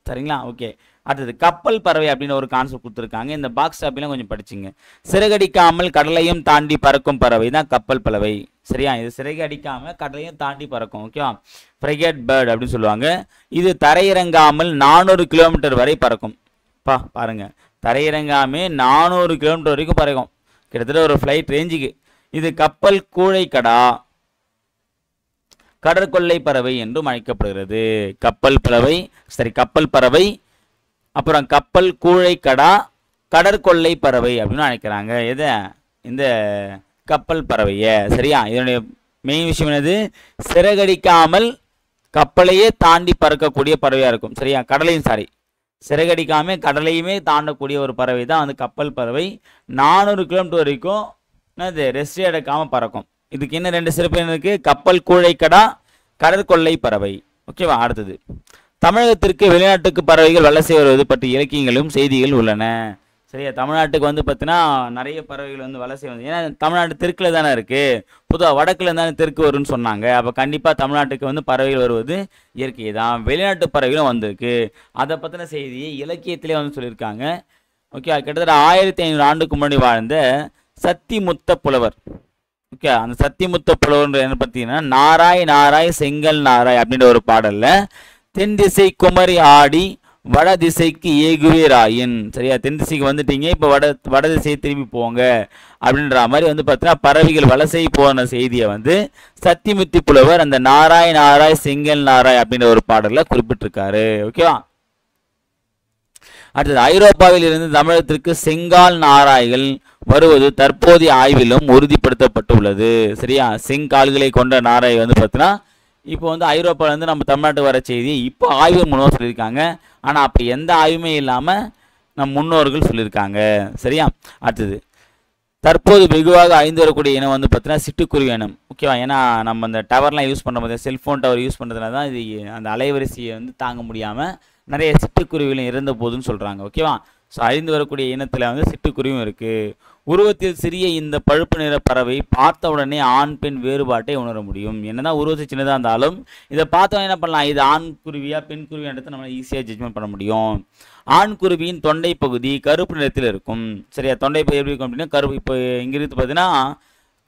சரிங்களா, ஓகே. அடுத்தது கப்பல் பறவை அப்படின்னு ஒரு கான்செப்ட் கொடுத்துருக்காங்க, இந்த பாக்ஸ் டாப்பிலாம் கொஞ்சம் படிச்சுங்க. சிறகடிக்காமல் கடலையும் தாண்டி பறக்கும் பறவை தான் கப்பல் பறவை. சரியா, இது சிறகு அடிக்காமல் கடலையும் தாண்டி பறக்கும். ஓகேவா, ஃப்ரிகேட் பேர்ட் அப்படின்னு சொல்லுவாங்க. இது தரையிறங்காமல் 400 கிலோமீட்டர் வரை பறக்கும். பாருங்க, தரையிறங்காமே 400 கிலோமீட்டர் வரைக்கும் பறக்கும், கிட்டத்தட்ட ஒரு ஃப்ளைட் ரேஞ்சுக்கு. இது கப்பல் கூழைக்கடா கடற்கொள்ளை பறவை என்றும் அழைக்கப்படுகிறது. கப்பல் பறவை, அப்புறம் கப்பல் கூழைக்கடா கடற்கொள்ளை பறவை அப்படின்னு அழைக்கிறாங்க எதை, இந்த கப்பல் பறவையை. சரியா, இதனுடைய மெயின் விஷயம் என்னது, சிறகடிக்காமல் கப்பலையே தாண்டி பறக்கக்கூடிய பறவையாக இருக்கும். சரியா, சிறகடிக்காமல் கடலையுமே தாண்டக்கூடிய ஒரு பறவை தான் வந்து கப்பல் பறவை. 400 கிலோமீட்டர் வரைக்கும் என்னது ரெஸ்ட் எடுக்காமல் பறக்கும். இதுக்கு என்ன 2 சிறப்பு இருக்கு, கப்பல் கூழைக்கடா கடற்கொள்ளை பறவை. ஓகேவா, அடுத்தது தமிழகத்திற்கு வெளிநாட்டுக்கு பறவைகள் வலசை வருவது பற்றி இலக்கியங்களும் செய்திகள் உள்ளன. சரியா, தமிழ்நாட்டுக்கு வந்து பார்த்தீங்கன்னா நிறைய பறவைகள் வந்து வலசை வந்து, ஏன்னா தமிழ்நாட்டு தெற்கில் தானே இருக்குது, பொதுவாக வடக்கில் தானே தெற்கு வரும்னு சொன்னாங்க. அப்போ கண்டிப்பாக தமிழ்நாட்டுக்கு வந்து பறவைகள் வருவது இயற்கை தான். வெளிநாட்டு பறவைகளும் வந்திருக்கு, அதை பற்றின செய்தியை இலக்கியத்திலே வந்து சொல்லியிருக்காங்க. ஓகே, கிட்டத்தட்ட 1500 ஆண்டுக்கு முன்னாடி வாழ்ந்த சத்திமுத்த புலவர். ஓகே, அந்த சத்திமுத்த புலவர் என்ன பார்த்தீங்கன்னா நாராய் செங்கல் நாராய் அப்படின்ற ஒரு பாடலில் தென் திசை குமரி ஆடி வட திசைக்கு ஏகுவேராயின். சரியா, தென் திசைக்கு வந்துட்டீங்க, இப்போ வட திசையை திரும்பி போங்க அப்படின்ற மாதிரி வந்து பார்த்தீங்கன்னா பறவைகள் வலசை போன செய்தியை வந்து சத்திமுத்தி புலவர் அந்த நாராய் செங்கல் நாராய் அப்படின்ற ஒரு பாடலில் குறிப்பிட்டிருக்காரு. ஓகேவா, அடுத்தது ஐரோப்பாவில் இருந்து தமிழகத்திற்கு செங்கால் நாராய்கள் வருவது தற்போதைய ஆய்விலும் உறுதிப்படுத்தப்பட்டுள்ளது. சரியா, செங்கால்களை கொண்ட நாராய் வந்து பார்த்தீங்கன்னா இப்போ வந்து ஐரோப்பாவிலேருந்து நம்ம தமிழ்நாட்டுக்கு வர செய்தி இப்போ ஆய்வு மூலமாக சொல்லியிருக்காங்க. ஆனால் அப்போ எந்த ஆய்வுமே இல்லாமல் நம் முன்னோர்கள் சொல்லியிருக்காங்க. சரியா, அடுத்தது தற்போது வெகுவாக அழிந்து வரக்கூடிய இனம் வந்து பார்த்தீங்கன்னா சிட்டுக்குருவி இனம். ஓகேவா, ஏன்னா நம்ம அந்த டவர்லாம் யூஸ் பண்ணுற போது செல்ஃபோன் டவர் யூஸ் பண்ணுறதுனால தான் இது அந்த அலைவரிசையை வந்து தாங்க முடியாமல் நிறைய சிட்டுக்குருவிகளும் இறந்த போதுன்னு சொல்கிறாங்க. ஓகேவா, ஸோ அழிந்து வரக்கூடிய இனத்தில் வந்து சிட்டுக்குருவியும் இருக்குது. உருவத்தில் சிறிய இந்த பழுப்பு நிற பறவை பார்த்த உடனே ஆண் பெண் வேறுபாட்டை உணர முடியும். என்னதான் உருவத்தில் சின்னதாக இருந்தாலும் இதை பார்த்தவங்க என்ன பண்ணலாம், இது ஆண் குருவியா பெண் குருவியான்றதை நம்மளால் ஈஸியாக ஜட்ஜ்மெண்ட் பண்ண முடியும். ஆண் குருவியின் தொண்டை பகுதி கருப்பு நிறத்தில் இருக்கும். சரியா, தொண்டை பகுதி எப்படி இருக்கும் அப்படின்னா கருப்பு. இப்போ இங்கிருந்து பார்த்தீங்கன்னா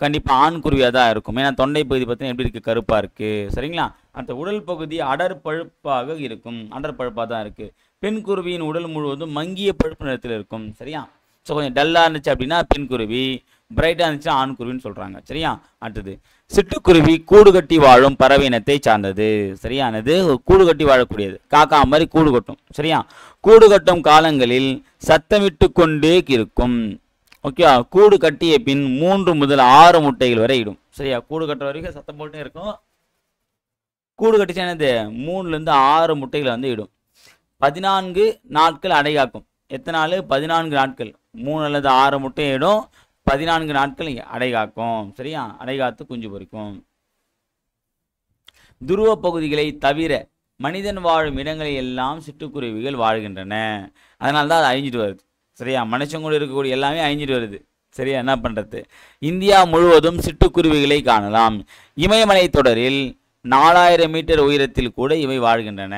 கண்டிப்பாக ஆண் குருவியாக தான் இருக்கும். ஏன்னா தொண்டை பகுதி பார்த்தீங்கன்னா எப்படி இருக்குது, கருப்பாக இருக்குது. சரிங்களா, அந்த உடல் பகுதி அடர் பழுப்பாக இருக்கும். அடர் பழுப்பாக தான் இருக்குது. பெண் குருவியின் உடல் முழுவதும் மங்கிய பழுப்பு நிறத்தில் இருக்கும். சரியா, ஸோ கொஞ்சம் டல்லாக இருந்துச்சு அப்படின்னா பெண் குருவி, பிரைட்டாக இருந்துச்சுன்னா ஆண் குருவின்னு சொல்கிறாங்க. சரியா, அடுத்தது சிட்டுக்குருவி கூடு கட்டி வாழும் பறவை இனத்தை சார்ந்தது. சரியானது, கூடு கட்டி வாழக்கூடியது. காக்கா மாதிரி கூடு கட்டும். சரியா, கூடு கட்டும் காலங்களில் சத்தமிட்டு கொண்டே இருக்கும். ஓகேவா, கூடு கட்டிய பின் 3 முதல் 6 முட்டைகள் வரை இடும். சரியா, கூடு கட்டுற வரைக்கும் சத்தம் போட்டே இருக்கும். கூடு கட்டிச்சா என்னது 3லேருந்து 6 முட்டைகளை வந்து இடும். 14 நாட்கள் அடைகாக்கும். எத்தனை நாள், 14 நாட்கள். 3 அல்லது 6 முட்டையை இடும், 14 நாட்கள் அடைகாக்கும். சரியா, அடைகாத்து குஞ்சு பொரிக்கும். துருவ பகுதிகளை தவிர மனிதன் வாழும் இடங்களில் எல்லாம் சிட்டுக்குருவிகள் வாழ்கின்றன. அதனால தான் அது அழிஞ்சிட்டு வருது. சரியா, மனுஷன் கூட இருக்கக்கூடிய எல்லாமே அழிஞ்சிட்டு வருது. சரியா, என்ன பண்ணுறது. இந்தியா முழுவதும் சிட்டுக்குருவிகளை காணலாம். இமயமலை தொடரில் 4000 மீட்டர் உயரத்தில் கூட இவை வாழ்கின்றன.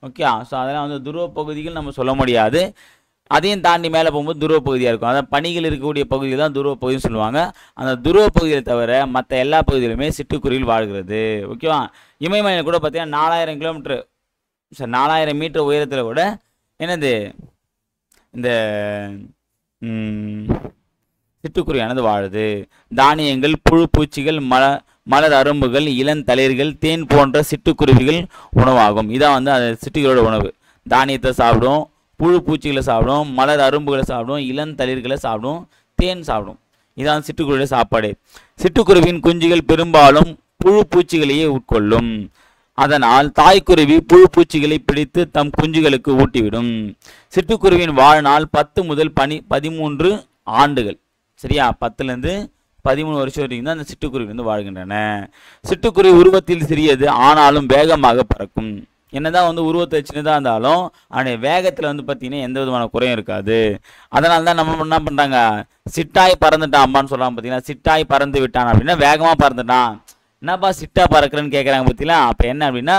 ஓகே, ஸோ அதெல்லாம் வந்து துருவ பகுதிகள் நம்ம சொல்ல முடியாது. அதையும் தாண்டி மேலே போகும்போது துருவ பகுதியாக இருக்கும். அதாவது பனிகள் இருக்கக்கூடிய பகுதியில் தான் துருவ பகுதின்னு சொல்லுவாங்க. அந்த துருவ பகுதியை தவிர மற்ற எல்லா பகுதியிலுமே சிட்டுக்குருவிகள் வாழ்கிறது. ஓகேவா, இமயமலையில் கூட பார்த்தீங்கன்னா 4000 கிலோமீட்டர் 4000 மீட்டர் உயரத்தில் கூட என்னது இந்த சிட்டுக்குருவியானது வாழுது. தானியங்கள், புழு பூச்சிகள், மலர் அரும்புகள், இளந்தளிர்கள், தேன் போன்ற சிட்டுக்குருவிகள் உணவாகும். இதான் வந்து அந்த சிட்டுகளோட உணவு. தானியத்தை சாப்பிடும், புழு பூச்சிகளை சாப்பிடும், மலர் அரும்புகளை சாப்பிடும், இளந்தளிர்களை சாப்பிடும், தேன் சாப்பிடும். இதான் சிட்டுக்குருவியோட சாப்பாடு. சிட்டுக்குருவியின் குஞ்சுகள் பெரும்பாலும் புழு பூச்சிகளையே உட்கொள்ளும். அதனால் தாய்க்குருவி புழு பூச்சிகளை பிடித்து தம் குஞ்சுகளுக்கு ஊட்டிவிடும். சிட்டுக்குருவியின் வாழ்நாள் 10 முதல் 13 ஆண்டுகள். சரியா, 10லேருந்து 13 வருஷம் வரைக்கும் தான் அந்த சிட்டுக்குருவி வந்து வாழ்கின்றன. சிட்டுக்குருவி உருவத்தில் சிறியது, ஆனாலும் வேகமாக பறக்கும். என்னதான் வந்து உருவத்தை சின்னதாக இருந்தாலும் அவனுடைய வேகத்தில் வந்து பார்த்தீங்கன்னா எந்த விதமான குறையும் இருக்காது. அதனால தான் நம்ம என்ன பண்ணுறாங்க, சிட்டாய் பறந்துட்டான் அம்மான்னு சொல்கிறாங்க. பார்த்தீங்கன்னா சிட்டாய் பறந்து விட்டான் அப்படின்னா வேகமாக பறந்துட்டான். என்னப்பா சிட்டா பறக்கிறேன்னு கேட்குறாங்க பார்த்தீங்களா. அப்போ என்ன அப்படின்னா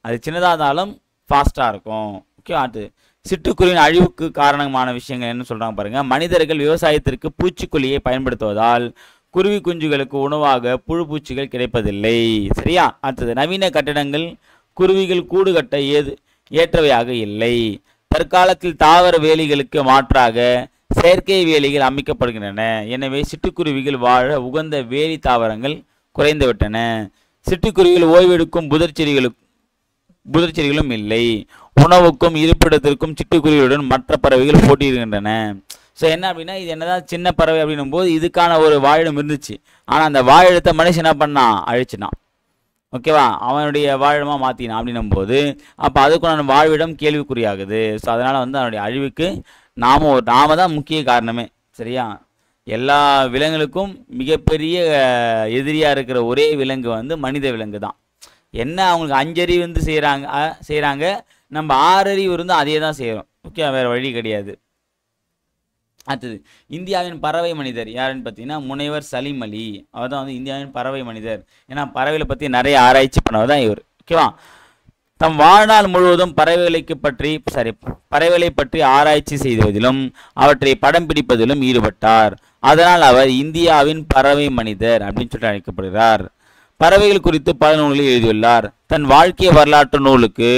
அது சின்னதாக இருந்தாலும் ஃபாஸ்ட்டாக இருக்கும். ஓகே, அது சிட்டுக்குருவின் அழிவுக்கு காரணமான விஷயங்கள் என்ன சொல்கிறாங்க பாருங்கள். மனிதர்கள் விவசாயத்திற்கு பூச்சிக்கொல்லியை பயன்படுத்துவதால் குருவி குஞ்சுகளுக்கு உணவாக புழு பூச்சிகள் கிடைப்பதில்லை. சரியா, அடுத்தது நவீன கட்டிடங்கள் குருவிகள் கூடு கட்ட ஏற்றவையாக இல்லை. தற்காலத்தில் தாவர வேலிகளுக்கு மாற்றாக செயற்கை வேலிகள் அமைக்கப்படுகின்றன. எனவே சிட்டுக்குருவிகள் வாழ உகந்த வேலி தாவரங்கள் குறைந்துவிட்டன. சிட்டுக்குருவிகள் ஓய்வெடுக்கும் புதர்ச்செடிகளும் இல்லை. உணவுக்கும் இருப்பிடத்திற்கும் சிட்டுக்குருவிகளுடன் மற்ற பறவைகள் போட்டியிடுகின்றன. ஸோ என்ன அப்படின்னா இது என்னதான் சின்ன பறவை அப்படின்னும் போது இதுக்கான ஒரு வாழிடம் இருந்துச்சு. ஆனால் அந்த வாழிடத்தை மனுஷன் என்ன பண்ணான், அழிச்சினான். ஓகேவா, அவனுடைய வாழிடமாக மாற்றினான் அப்படின்னும் போது அப்போ அதுக்குண்டான வாழ்விடம் கேள்விக்குறியாகுது. ஸோ அதனால் வந்து அவனுடைய அழிவுக்கு நாம தான் முக்கிய காரணமே. சரியா, எல்லா விலங்குகளுக்கும் மிகப்பெரிய எதிரியாக இருக்கிற ஒரே விலங்கு வந்து மனித விலங்கு தான். என்ன அவங்களுக்கு 5 அறிவு வந்து செய்கிறாங்க, நம்ம 6 அறிவு இருந்து அதே தான் செய்கிறோம். ஓகே, வேறு வழி கிடையாது. அடுத்தது இந்தியாவின் பறவை மனிதர் யாருன்னு பார்த்தீங்கன்னா முனைவர் சலீம் அலி. அவர் தான் வந்து இந்தியாவின் பறவை மனிதர். ஏன்னா பறவைகளை பற்றி நிறைய ஆராய்ச்சி பண்ணவர் தான் இவர். ஓகேவா, தம் வாழ்நாள் முழுவதும் பறவைகளை பற்றி ஆராய்ச்சி செய்வதிலும் அவற்றை படம் பிடிப்பதிலும் ஈடுபட்டார். அதனால் அவர் இந்தியாவின் பறவை மனிதர் அப்படின்னு சொல்லி அழைக்கப்படுகிறார். பறவைகள் குறித்து பல நூல்களை எழுதியுள்ளார். தன் வாழ்க்கை வரலாற்று நூலுக்கு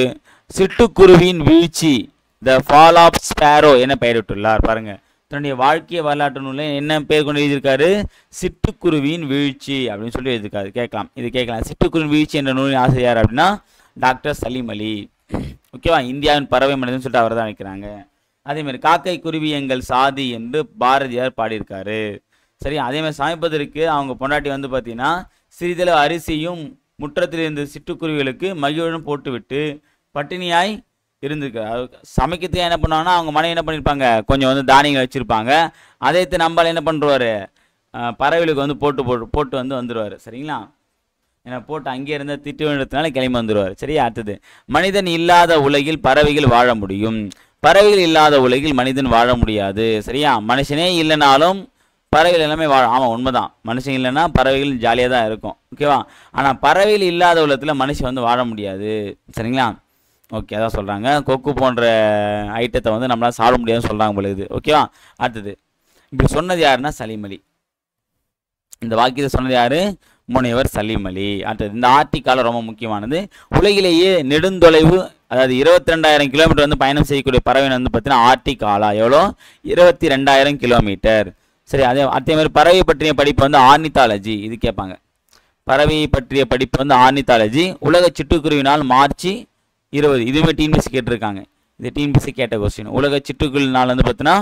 சிட்டுக்குருவியின் வீழ்ச்சி, த ஃபால் ஆஃப் ஸ்பேரோ என பெயரிட்டுள்ளார். பாருங்க, தன்னுடைய வாழ்க்கை வரலாற்று நூலில் என்ன பேர் கொண்டு எழுதியிருக்காரு, சிட்டுக்குருவியின் வீழ்ச்சி அப்படின்னு சொல்லி எழுதியிருக்காரு. இது கேட்கலாம். சிட்டுக்குருவின் வீழ்ச்சி என்ற நூலின் ஆசிரியர் அப்படின்னா டாக்டர் சலீம் அலி. ஓகேவா, இந்தியாவின் பறவை மனிதன் சொல்லிட்டு அவர் தான் வைக்கிறாங்க. அதே மாதிரி காக்கை குருவி எங்கள் சாதி என்று பாரதியார் பாடியிருக்காரு. சரி, அதே மாதிரி சமைப்பதற்கு அவங்க பொண்டாட்டி வந்து பார்த்தீங்கன்னா சிறிதளவு அரிசியும் முற்றத்தில் இருந்த சிட்டுக்குருவிகளுக்கு மகிழும் போட்டுவிட்டு பட்டினியாய் இருந்திருக்காரு. சமைக்கிறதுக்கு என்ன பண்ணுவாங்கன்னா அவங்க மனைவி என்ன பண்ணியிருப்பாங்க, கொஞ்சம் வந்து தானியங்கள் வச்சுருப்பாங்க. அதே நம்மளால் என்ன பண்ணுறாரு, பறவைகளுக்கு வந்து போட்டு வந்துடுவார். சரிங்களா, ஏன்னா போட்டு அங்கே இருந்த திட்டு வேண்டதுனால கிளம்பி வந்துடுவார். சரியா, அடுத்தது மனிதன் இல்லாத உலகில் பறவைகள் வாழ முடியும், பறவைகள் இல்லாத உலகில் மனிதன் வாழ முடியாது. சரியா, மனுஷனே இல்லைனாலும் பறவைகள் எல்லாமே வாழும். ஆமாம், உண்மைதான். மனுஷன் இல்லைன்னா பறவைகள் ஜாலியாக தான் இருக்கும். ஓகேவா, ஆனால் பறவைகள் இல்லாத உலகத்தில் மனுஷன் வந்து வாழ முடியாது. சரிங்களா, ஓகே, அதான் சொல்கிறாங்க. கொக்கு போன்ற ஐட்டத்தை வந்து நம்மளால் சாப்பிட முடியாதுன்னு சொல்கிறாங்க பொழுது. ஓகேவா, அடுத்தது இப்படி சொன்னது யாருன்னா சலீம் அலி. இந்த வாக்கியத்தை சொன்னது யாரு, முனைவர் சலீம் அலி. அடுத்தது இந்த ஆர்டிகால ரொம்ப முக்கியமானது. உலகிலேயே நெடுந்தொலைவு, அதாவது 22,000 கிலோமீட்டர் வந்து பயணம் செய்யக்கூடிய பறவை வந்து பார்த்தீங்கன்னா ஆர்டிகாலா. எவ்வளோ, 22,000 கிலோமீட்டர். சரி, அதே மாதிரி பறவை பற்றிய படிப்பு வந்து ஆர்னித்தாலஜி. இது கேட்பாங்க, பறவையை பற்றிய படிப்பு வந்து ஆர்னித்தாலஜி. உலக சிட்டுக்குருவி நாள் மார்ச் 20. இதுவுமே டிஎன்பிஎஸ்சி கேட்டிருக்காங்க. இது டிஎன்பிஎஸ்சி கேட்ட கொஸ்டின். உலக சிட்டுக்குருவி நாள் வந்து பார்த்தீங்கன்னா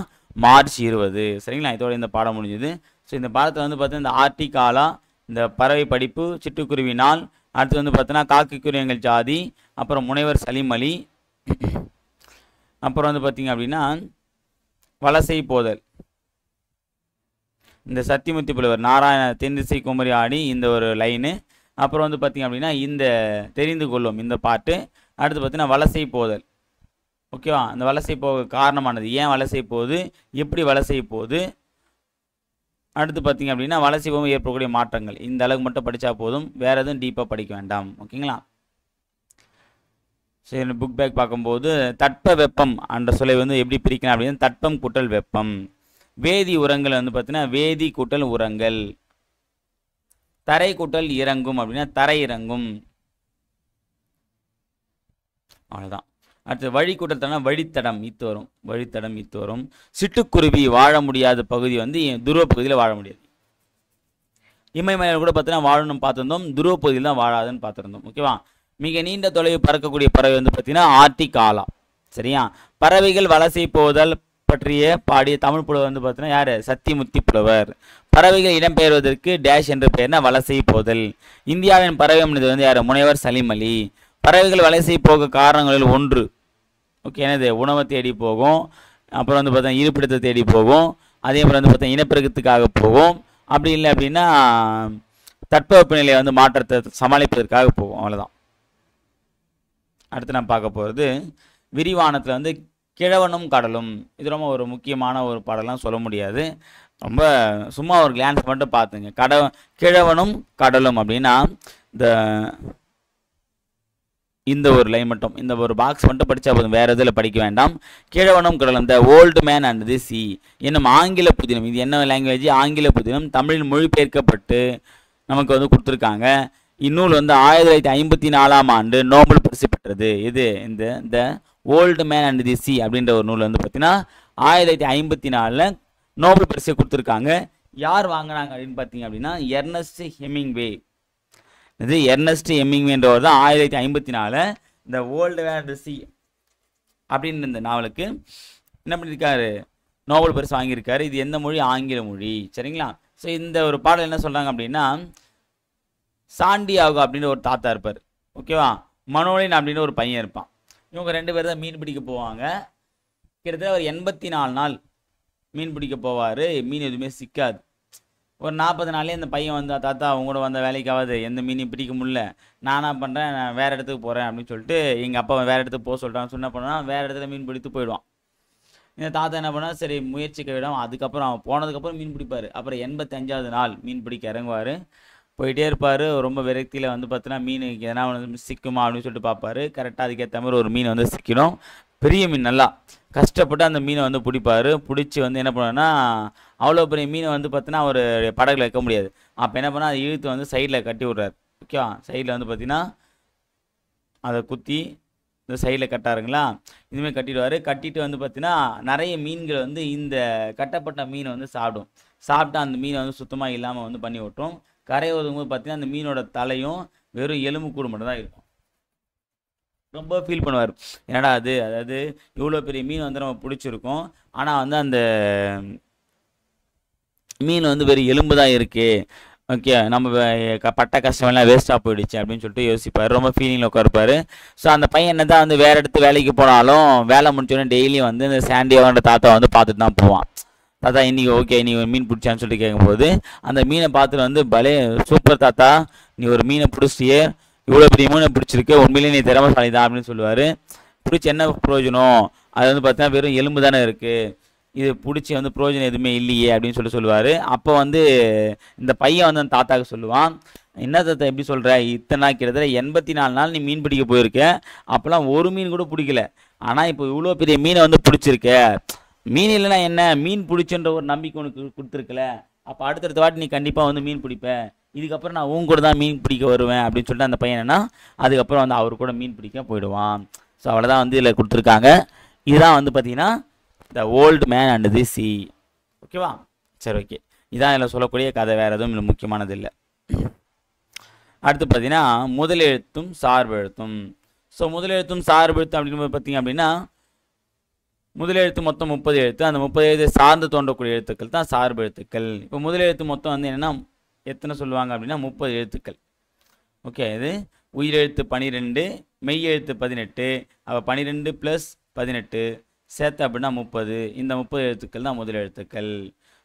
மார்ச் 20. சரிங்களா, இதோட இந்த பாடம் முடிஞ்சுது. ஸோ இந்த பாடத்தில் வந்து பார்த்தீங்கன்னா இந்த ஆர்டிகாலா, இந்த பறவை படிப்பு, சிட்டுக்குருவி நாள், அடுத்து வந்து பார்த்தீங்கன்னா காக்கைக்குருவி எங்கள் ஜாதி, அப்புறம் முனைவர் சலீம் அலி, அப்புறம் வந்து பார்த்தீங்க அப்படின்னா வலசை போதல், இந்த சத்தியமூர்த்தி புலவர் நாராயண தென்திசை குமரி ஆடி இந்த ஒரு லைனு, அப்புறம் வந்து பார்த்தீங்க அப்படின்னா இந்த தெரிந்து கொள்ளும் இந்த பாட்டு, அடுத்து பார்த்தீங்கன்னா வலசை போதல். ஓகேவா, அந்த வலசை போக காரணமானது, ஏன் வலசை போகுது, எப்படி வலசை போகுது, அடுத்து பார்த்தீங்க அப்படின்னா வலசை போகும் ஏற்படக்கூடிய மாற்றங்கள். இந்த அளவுக்கு மட்டும் படித்தா போதும், வேறு எதுவும் டீப்பாக படிக்க வேண்டாம். ஓகேங்களா, சரி. புக் பேக் பார்க்கும்போது தட்ப வெப்பம் என்ற சொல்லை வந்து எப்படி பிரிக்கலாம் அப்படின்னா தட்பம் கூட்டல் வெப்பம். வேதி உரங்கள் வந்து பார்த்தீங்கன்னா வேதி கூட்டல் உரங்கள். தரை கூட்டல் இறங்கும் அப்படின்னா தரை இறங்கும். அவ்வளோதான். அடுத்து வழி கூட்டல் வழித்தடம் இத்து வரும், வழித்தடம் இத்து வரும். சிட்டுக்குருவி வாழ முடியாத பகுதி வந்து துருவ பகுதியில் வாழ முடியாது. இமயமலையில் கூட பார்த்தீங்கன்னா வாழணும்னு பார்த்துருந்தோம், துருவ பகுதியில் தான் வாழாதுன்னு பார்த்துருந்தோம். ஓகேவா, மிக நீண்ட தொலைவு பறக்கக்கூடிய பறவை வந்து பார்த்தீங்கன்னா ஆர்டிகாலா. சரியா, பறவைகள் வலசை போதல் பற்றிய பாடிய தமிழ் புலவர் வந்து பார்த்தீங்கன்னா யார், சத்தியமூர்த்தி புலவர். பறவைகள் இடம்பெயர்வதற்கு டேஷ் என்ற பெயர்னா வலசை போதல். இந்தியாவின் பறவை மனிதர் வந்து யார், முனைவர் சலீம் அலி. பறவைகள் வலசை போக காரணங்களில் ஒன்று, ஓகே, என்னது, உணவை தேடி போகும், அப்புறம் வந்து பார்த்தா இருப்பிடத்தை தேடி போகும், அதே மாதிரி வந்து பார்த்தா இனப்பெருக்கத்துக்காக போகும், அப்படி இல்லை அப்படின்னா தட்பவெப்பநிலையை வந்து மாற்றத்தை சமாளிப்பதற்காக போகும். அவ்வளோதான். அடுத்து நான் பார்க்க போகிறது விரிவானத்தில் வந்து கிழவனும் கடலும். இது ரொம்ப ஒரு முக்கியமான ஒரு பாடலாம் சொல்ல முடியாது, ரொம்ப சும்மா ஒரு கிளான்ஸ் மட்டும் பார்த்துங்க. கிழவனும் கடலும் அப்படின்னா இந்த ஒரு லைன் மட்டும், இந்த ஒரு பாக்ஸ் மட்டும் படித்தா போதும், வேறு இதில் படிக்க வேண்டாம். கிழவனும் கடலும், த old man and the C என்னும் ஆங்கில புதினம். இது என்ன லாங்குவேஜ், ஆங்கில புதினம். தமிழில் மொழிபெயர்க்கப்பட்டு நமக்கு வந்து கொடுத்துருக்காங்க. இந்நூல் வந்து 1954ஆம் ஆண்டு நோபல் பரிசு பெற்றது. இது இந்த old man and the C அப்படின்ற ஒரு நூல் வந்து பார்த்தீங்கன்னா 1954 நோபல் பரிசு கொடுத்துருக்காங்க. யார் வாங்கினாங்க அப்படின்னு பார்த்தீங்க அப்படின்னா எர்னஸ்ட் ஹெமிங்வே. இது எர்னஸ்ட் ஹெமிங்வேன்றவர் தான் 1954 இந்த old man and the C அப்படின்னு இந்த நாவலுக்கு என்ன பண்ணியிருக்காரு, நோபல் பரிசு வாங்கியிருக்காரு. இது எந்த மொழி, ஆங்கில மொழி. சரிங்களா, ஸோ இந்த ஒரு பாடல் என்ன சொல்கிறாங்க அப்படின்னா சாண்டியாகோ அப்படின்னு ஒரு தாத்தா இருப்பார். ஓகேவா, மனோலின் அப்படின்னு ஒரு பையன் இருப்பான். இவங்க 2 பேர் தான் மீன் பிடிக்க போவாங்க. கிட்டத்தட்ட ஒரு 84 நாள் மீன் பிடிக்க போவார். மீன் எதுவுமே சிக்காது. ஒரு 40 நாள்லேயே இந்த பையன் வந்து தாத்தா அவங்க கூட வந்த வேலைக்காவது எந்த மீனையும் பிடிக்க முடியல, நானாக பண்ணுறேன், நான் வேறு இடத்துக்கு போகிறேன் அப்படின்னு சொல்லிட்டு எங்கள் அப்பா வேறு இடத்துக்கு போக சொல்லிட்டான்னு சொன்ன பண்ணா வேறு இடத்துல மீன் பிடித்து போயிடுவான். இந்த தாத்தா என்ன பண்ணால் சரி முயற்சிக்க விடாமல் அதுக்கப்புறம் அவன் போனதுக்கப்புறம் மீன் பிடிப்பார். அப்புறம் 85வது நாள் மீன் பிடிக்க இறங்குவார். போயிட்டே இருப்பார். ரொம்ப விரக்தியில் வந்து பார்த்தீங்கன்னா மீனுக்கு எதனா ஒன்று சிக்குமா அப்படின்னு சொல்லிட்டு பார்ப்பார். கரெக்டாக அதுக்கேற்ற மாதிரி ஒரு மீன் வந்து சிக்கணும், பெரிய மீன். நல்லா கஷ்டப்பட்டு அந்த மீனை வந்து பிடிப்பார். பிடிச்சி வந்து என்ன பண்ணுவாருன்னா அவ்வளோ பெரிய மீனை வந்து பார்த்தீங்கன்னா ஒரு படகுல வைக்க முடியாது. அப்போ என்ன பண்ணால் அதை இழுத்து வந்து சைடில் கட்டி விட்றாரு. ஓகேவா, சைடில் வந்து பார்த்தீங்கன்னா அதை குத்தி இந்த சைடில் கட்டாருங்களா, இதுமாதிரி கட்டிடுவார். கட்டிட்டு வந்து பார்த்தீங்கன்னா நிறைய மீன்கள் வந்து இந்த கட்டப்பட்ட மீனை வந்து சாப்பிட்டு அந்த மீனை வந்து சுத்தமாக இல்லாமல் வந்து பண்ணி விட்டோம். கரை ஒதுங்கும்போது பார்த்தீங்கன்னா அந்த மீனோட தலையும் வெறும் எலும்பு கூடு மட்டும் தான் இருக்கும். ரொம்ப ஃபீல் பண்ணுவார். என்னடா அது, அதாவது இவ்வளோ பெரிய மீன் வந்து நம்ம பிடிச்சிருக்கோம், ஆனால் வந்து அந்த மீன் வந்து வெறும் எலும்பு தான் இருக்கு. ஓகே, நம்ம பட்ட கஷ்டமெல்லாம் வேஸ்ட்டாக போயிடுச்சு அப்படின்னு சொல்லிட்டு யோசிப்பார். ரொம்ப ஃபீலிங்கில் உட்காருப்பார். ஸோ அந்த பையன் என்ன தான் வந்து வேறு இடத்து வேலைக்கு போனாலும் வேலை முடிச்சோடனே டெய்லியும் வந்து இந்த சாண்டியோன்ற தாத்தா வந்து பார்த்துட்டு தான் போவான். தாத்தா இன்றைக்கி ஓகே நீ ஒரு மீன் பிடிச்சான்னு சொல்லிட்டு கேட்கும்போது அந்த மீனை பார்த்துட்டு வந்து பலே சூப்பர் தாத்தா, நீ ஒரு மீனை பிடிச்சிட்டியே, இவ்வளோ பெரிய மீனை பிடிச்சிருக்கு, உண்மையிலேயே நீ திறமைசாலி தான் அப்படின்னு சொல்லுவார். பிடிச்சி என்ன பிரயோஜனம், அது வந்து பார்த்தீங்கன்னா வெறும் எலும்பு தானே இருக்குது, இது பிடிச்சி வந்து பிரயோஜனம் எதுவுமே இல்லையே அப்படின்னு சொல்லுவார். அப்போ வந்து இந்த பையன் வந்து அந்த தாத்தாவுக்கு சொல்லுவான், என்ன தாத்தா எப்படி சொல்கிற, இத்தனை நாள் கிட்டத்தட்ட 84 நாள் நீ மீன் பிடிக்க போயிருக்க, அப்போலாம் ஒரு மீன் கூட பிடிக்கல, ஆனால் இப்போ இவ்வளோ பெரிய மீனை வந்து பிடிச்சிருக்க, மீன் இல்லைனா என்ன, மீன் பிடிச்சுன்ற ஒரு நம்பிக்கை உனக்கு கொடுத்துருக்கல, அப்போ அடுத்தடுத்த வாட்டி நீ கண்டிப்பாக வந்து மீன் பிடிப்ப, இதுக்கப்புறம் நான் உன் கூட தான் மீன் பிடிக்க வருவேன் அப்படின்னு சொல்லிட்டு அந்த பையன் என்ன அதுக்கப்புறம் வந்து அவர் கூட மீன் பிடிக்க போயிடுவான். ஸோ அவ்வளோதான் வந்து இதில் கொடுத்துருக்காங்க. இதுதான் வந்து பார்த்தீங்கன்னா த old man and the C. ஓகேவா, சரி ஓகே, இதான் இதில் சொல்லக்கூடிய கதை, வேறு எதுவும் இல்லை முக்கியமானது இல்லை. அடுத்து பார்த்தீங்கன்னா முதலெழுத்தும் சார்பெழுத்தும். ஸோ முதலெழுத்தும் சார்பெழுத்தும் அப்படின்னு பார்த்தீங்க அப்படின்னா முதலெழுத்து மொத்தம் 30 எழுத்து, அந்த 30 எழுத்து சார்ந்து தோன்றக்கூடிய எழுத்துக்கள் தான் சார்பு எழுத்துக்கள். இப்போ முதலெழுத்து மொத்தம் வந்து என்னென்னா எத்தனை சொல்லுவாங்க அப்படின்னா 30 எழுத்துக்கள். ஓகே, இது உயிரெழுத்து 12, மெய் எழுத்து 18, அப்போ 12 + 18 சேர்த்து அப்படின்னா 30. இந்த 30 எழுத்துக்கள் தான் முதலெழுத்துக்கள்.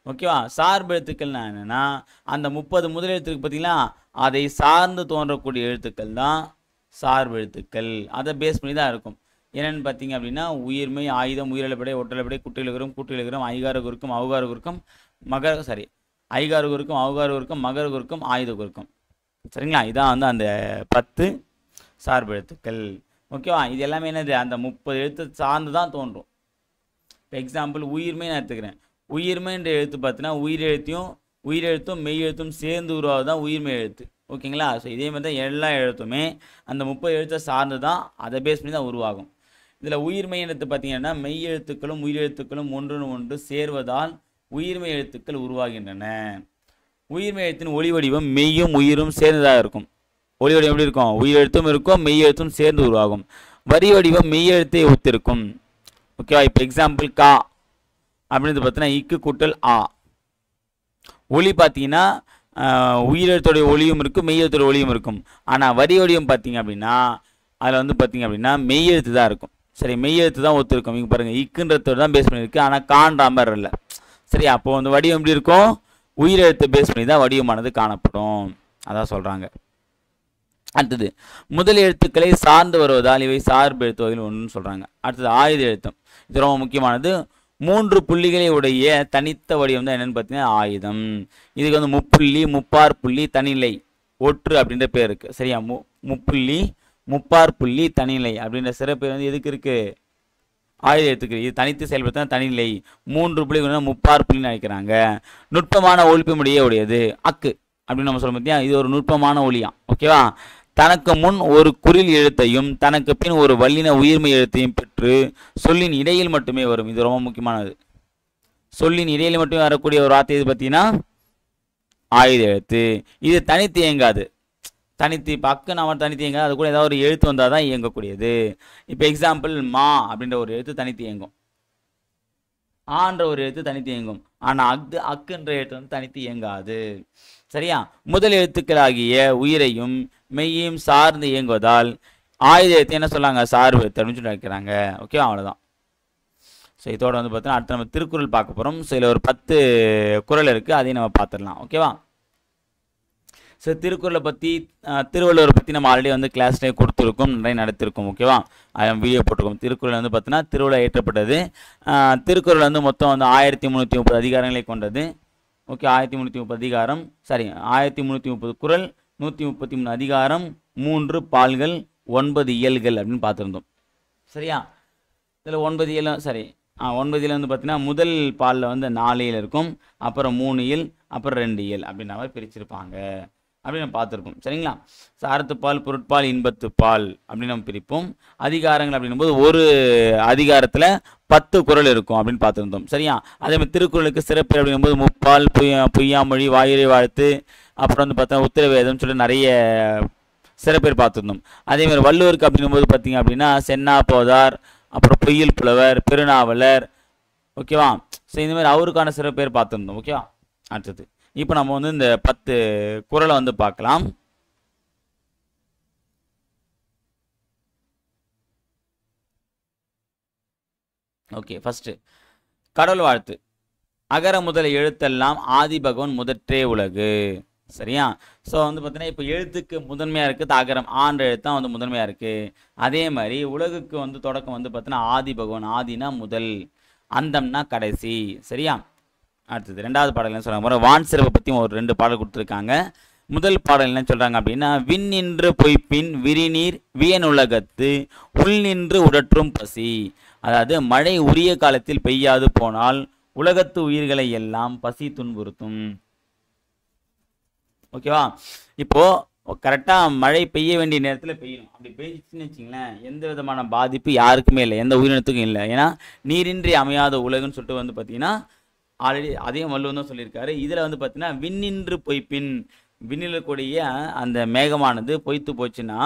ஓகேவா, சார்பு எழுத்துக்கள்னா என்னென்னா அந்த 30 முதலெழுத்துக்கு பார்த்தீங்கன்னா அதை சார்ந்து தோன்றக்கூடிய எழுத்துக்கள் தான் சார்பு எழுத்துக்கள். அதை பேஸ் பண்ணி தான் இருக்கும். என்னென்னு பார்த்தீங்க அப்படின்னா உயிர்மை, ஆயுதம், உயிரிழப்படை, ஒற்றலைப்படை, குற்றியலுகரம், கூற்றியலுகரம், ஐகார குறுக்கம், அவுகார குறுக்கம், ஐகார குறுக்கம், அவுகார குறுக்கம், மகர குறுக்கம், ஆயுத குறுக்கம். சரிங்களா, இதான் வந்து அந்த 10 சார்பு எழுத்துக்கள். ஓகேவா, இது எல்லாமே என்னது அந்த 30 எழுத்து சார்ந்து தான் தோன்றும். இப்போ எக்ஸாம்பிள் உயிர்மை நான் எடுத்துக்கிறேன். உயிர்மைன்ற எழுத்து பார்த்தீங்கன்னா உயிரெழுத்தும் மெய் எழுத்தும் சேர்ந்து உருவாவது தான் உயிர்மை எழுத்து. ஓகேங்களா, ஸோ இதே மாதிரி தான் எல்லா எழுத்துமே அந்த 30 எழுத்தை சார்ந்து தான், அதை பேஸ் பண்ணி தான் உருவாகும். இதில் உயிர்மை எழுத்து பார்த்தீங்கன்னா மெய் எழுத்துக்களும் உயிரெழுத்துக்களும் ஒன்றுன்னு ஒன்று சேர்வதால் உயிர்மை எழுத்துக்கள் உருவாகின்றன. உயிர்மை எழுத்தின் ஒளி வடிவம் மெய்யும் உயிரும் சேர்ந்ததாக இருக்கும். ஒளி வடிவம் எப்படி இருக்கும், உயிரெழுத்தும் இருக்கும், மெய் எழுத்தும் சேர்ந்து உருவாகும். வரி வடிவம் மெய் எழுத்தை ஒத்திருக்கும். ஓகேவா, இப்போ எக்ஸாம்பிள் கா அப்படின்னு பார்த்தீங்கன்னா இக்கு கூட்டல் ஆ. ஒளி பார்த்தீங்கன்னா உயிரெழுத்துடைய ஒளியும் இருக்கும், மெய் எழுத்துடைய ஒளியும் இருக்கும். ஆனால் வரி வடிவம் பார்த்தீங்க அப்படின்னா அதில் வந்து பார்த்தீங்க அப்படின்னா மெய் எழுத்து தான் இருக்கும். சரி, மெய் எழுத்து தான் ஒத்துருக்கும். இங்கே பாருங்கள் இக்குன்றதோடு தான் பேஸ் பண்ணியிருக்கு, ஆனால் காண்ற மாதிரி இல்லை. சரி, அப்போ வந்து வடிவம் எப்படி இருக்கும், உயிரெழுத்தை பேஸ் பண்ணி தான் வடிவமானது காணப்படும். அதான் சொல்கிறாங்க. அடுத்தது முதல் எழுத்துக்களை சார்ந்து வருவதால் இவை சார்பு எழுத்து வகையில் ஒன்றுன்னு சொல்கிறாங்க. அடுத்தது ஆயுத எழுத்தம். இது ரொம்ப முக்கியமானது. 3 புள்ளிகளை உடைய தனித்த வடிவம் தான் என்னென்னு பார்த்தீங்கன்னா ஆயுதம். இதுக்கு வந்து முப்புள்ளி, முப்பார் புள்ளி, தனிலை, ஒற்று அப்படின்ற பேர் இருக்குது. சரியா, முப்புள்ளி, முப்பார் புள்ளி, தனிலை அப்படின்ற சிறப்பு வந்து எதுக்கு இருக்குது, ஆயுத எழுத்துக்கு. இது தனித்து செயல்படுத்த தனிநிலை. 3 புள்ளி முப்பார் புள்ளின்னு நினைக்கிறாங்க. நுட்பமான ஒழிப்புமுடியே உடையது அக்கு அப்படின்னு நம்ம சொல்ல பார்த்தியா, இது ஒரு நுட்பமான ஒளியா. ஓகேவா, தனக்கு முன் ஒரு குறில் எழுத்தையும் தனக்கு பின் ஒரு வல்லின உயிர்மை எழுத்தையும் பெற்று சொல்லின் இடையில் மட்டுமே வரும். இது ரொம்ப முக்கியமானது. சொல்லின் இடையில் மட்டுமே வரக்கூடிய ஒரு வார்த்தை இது பார்த்தீங்கன்னா ஆயுத எழுத்து. இது தனித்து இயங்காது. தனித்து பக்கு நாம தனித்து இயங்காது, அது கூட ஏதாவது ஒரு எழுத்து வந்தால் தான் இயங்கக்கூடியது. இப்போ எக்ஸாம்பிள் மா அப்படின்ற ஒரு எழுத்து தனித்து இயங்கும், ஆன்ற ஒரு எழுத்து தனித்து இயங்கும். ஆனால் அக்குன்ற எழுத்து வந்து தனித்து இயங்காது. சரியா, முதல் எழுத்துக்களாகிய உயிரையும் மெய்யையும் சார்ந்து இயங்குவதால் ஆயுத எழுத்து என்ன சொல்லாங்க, சார்பு எழுத்து அப்படின்னு சொல்லி வைக்கிறாங்க. ஓகே, அவ்வளோதான். ஸோ இதோட வந்து பார்த்தீங்கன்னா அடுத்து நம்ம திருக்குறள் பார்க்க போகிறோம். ஸோ இதில் ஒரு 10 குறள் இருக்குது, அதையும் நம்ம பார்த்துடலாம். ஓகேவா, ஸோ திருக்குறளை பற்றி திருவள்ளுவரை பற்றி நம்ம ஆல்ரெடி வந்து கிளாஸ்லேயே கொடுத்துருக்கோம், நிறைய நடத்திருக்கோம். ஓகேவா, அதை வீடியோ போட்டிருக்கோம். திருக்குறள் வந்து பார்த்தீங்கன்னா திருவள்ளுவர் ஏற்றப்பட்டது. திருக்குறள் வந்து மொத்தம் வந்து 1330 அதிகாரங்களை கொண்டது. ஓகே, 1330 அதிகாரம், சாரி 1330 குறள், 133 அதிகாரம், 3 பால்கள், 9 இயல்கள் அப்படின்னு பார்த்துருந்தோம். சரியா, இதில் 9 இயலும் சரி 9 இயல் வந்து பார்த்தீங்கன்னா முதல் பாலில் வந்து 4 இயல் இருக்கும், அப்புறம் 3 இயல், அப்புறம் 2 இயல் அப்படின்ற மாதிரி பிரிச்சிருப்பாங்க அப்படின்னு நம்ம பார்த்துருப்போம். சரிங்களா, சாரத்துப்பால், பொருட்பால், இன்பத்துப்பால் அப்படின்னு நம்ம பிரிப்போம். அதிகாரங்கள் அப்படின்னும் போது ஒரு அதிகாரத்தில் 10 குறள் இருக்கும் அப்படின்னு பார்த்துருந்தோம். சரியா, அதே மாதிரி திருக்குறளுக்கு சிறப்பு அப்படிங்கும்போது முப்பால், பொய்யாமொழி, வாயுரை வாழ்த்து, அப்புறம் வந்து பார்த்தா உத்திரவேதம் சொல்லிட்டு நிறைய சில பேர் பார்த்துருந்தோம். அதேமாதிரி வள்ளுவருக்கு அப்படிங்கும்போது பார்த்தீங்க அப்படின்னா சென்னா போதார், அப்புறம் பொய்யில் புலவர், பெருநாவலர், ஓகேவா. ஸோ இந்த மாதிரி அவருக்கான சில பேர் பார்த்துருந்தோம். ஓகேவா. அடுத்தது இப்போ நம்ம வந்து இந்த 10 குறளை வந்து பார்க்கலாம். ஓகே, ஃபர்ஸ்ட் கடவுள் வாழ்த்து. அகர முதல எழுத்தெல்லாம் ஆதி பகவன் முதற்றே உலகு. சரியா. ஸோ வந்து பார்த்தீங்கன்னா இப்போ எழுத்துக்கு முதன்மையாக இருக்குது அகரம், ஆன்ற எழுத்தான் வந்து முதன்மையாக இருக்குது. அதே மாதிரி உலகுக்கு வந்து தொடக்கம் வந்து பார்த்தீங்கன்னா ஆதி பகவன், ஆதினா முதல், அந்தம்னா கடைசி. சரியா. அடுத்தது ரெண்டாவது பாடல் என்ன சொல்கிறாங்க, வான் சிறப்பை பற்றி ஒரு 2 பாடல் கொடுத்துருக்காங்க. முதல் பாடல் என்ன சொல்கிறாங்க அப்படின்னா, விண் நின்று பொய்ப்பின் விரிநீர் வியனுலகத்து உள் நின்று உடற்றும் பசி. அதாவது மழை உரிய காலத்தில் பெய்யாது போனால் உலகத்து உயிர்களை எல்லாம் பசி துன்புறுத்தும். ஓகேவா. இப்போ கரெக்டாக மழை பெய்ய வேண்டிய நேரத்தில் பெய்யணும். அப்படி பெய்ஞ்சிச்சுன்னு வச்சிங்களேன், எந்த விதமான பாதிப்பு யாருக்குமே இல்லை, எந்த உயிரினத்துக்கும் இல்லை. ஏன்னா நீரின்றி அமையாத உலகுன்னு சொல்லிட்டு வந்து பார்த்தீங்கன்னா ஆல்ரெடி அதையும் வள்ளுவன் தான் சொல்லியிருக்காரு. இதில் வந்து பார்த்தீங்கன்னா விண்ணின்று பொய்ப்பின், விண்ணில் கூடிய அந்த மேகமானது பொய்த்து போச்சுன்னா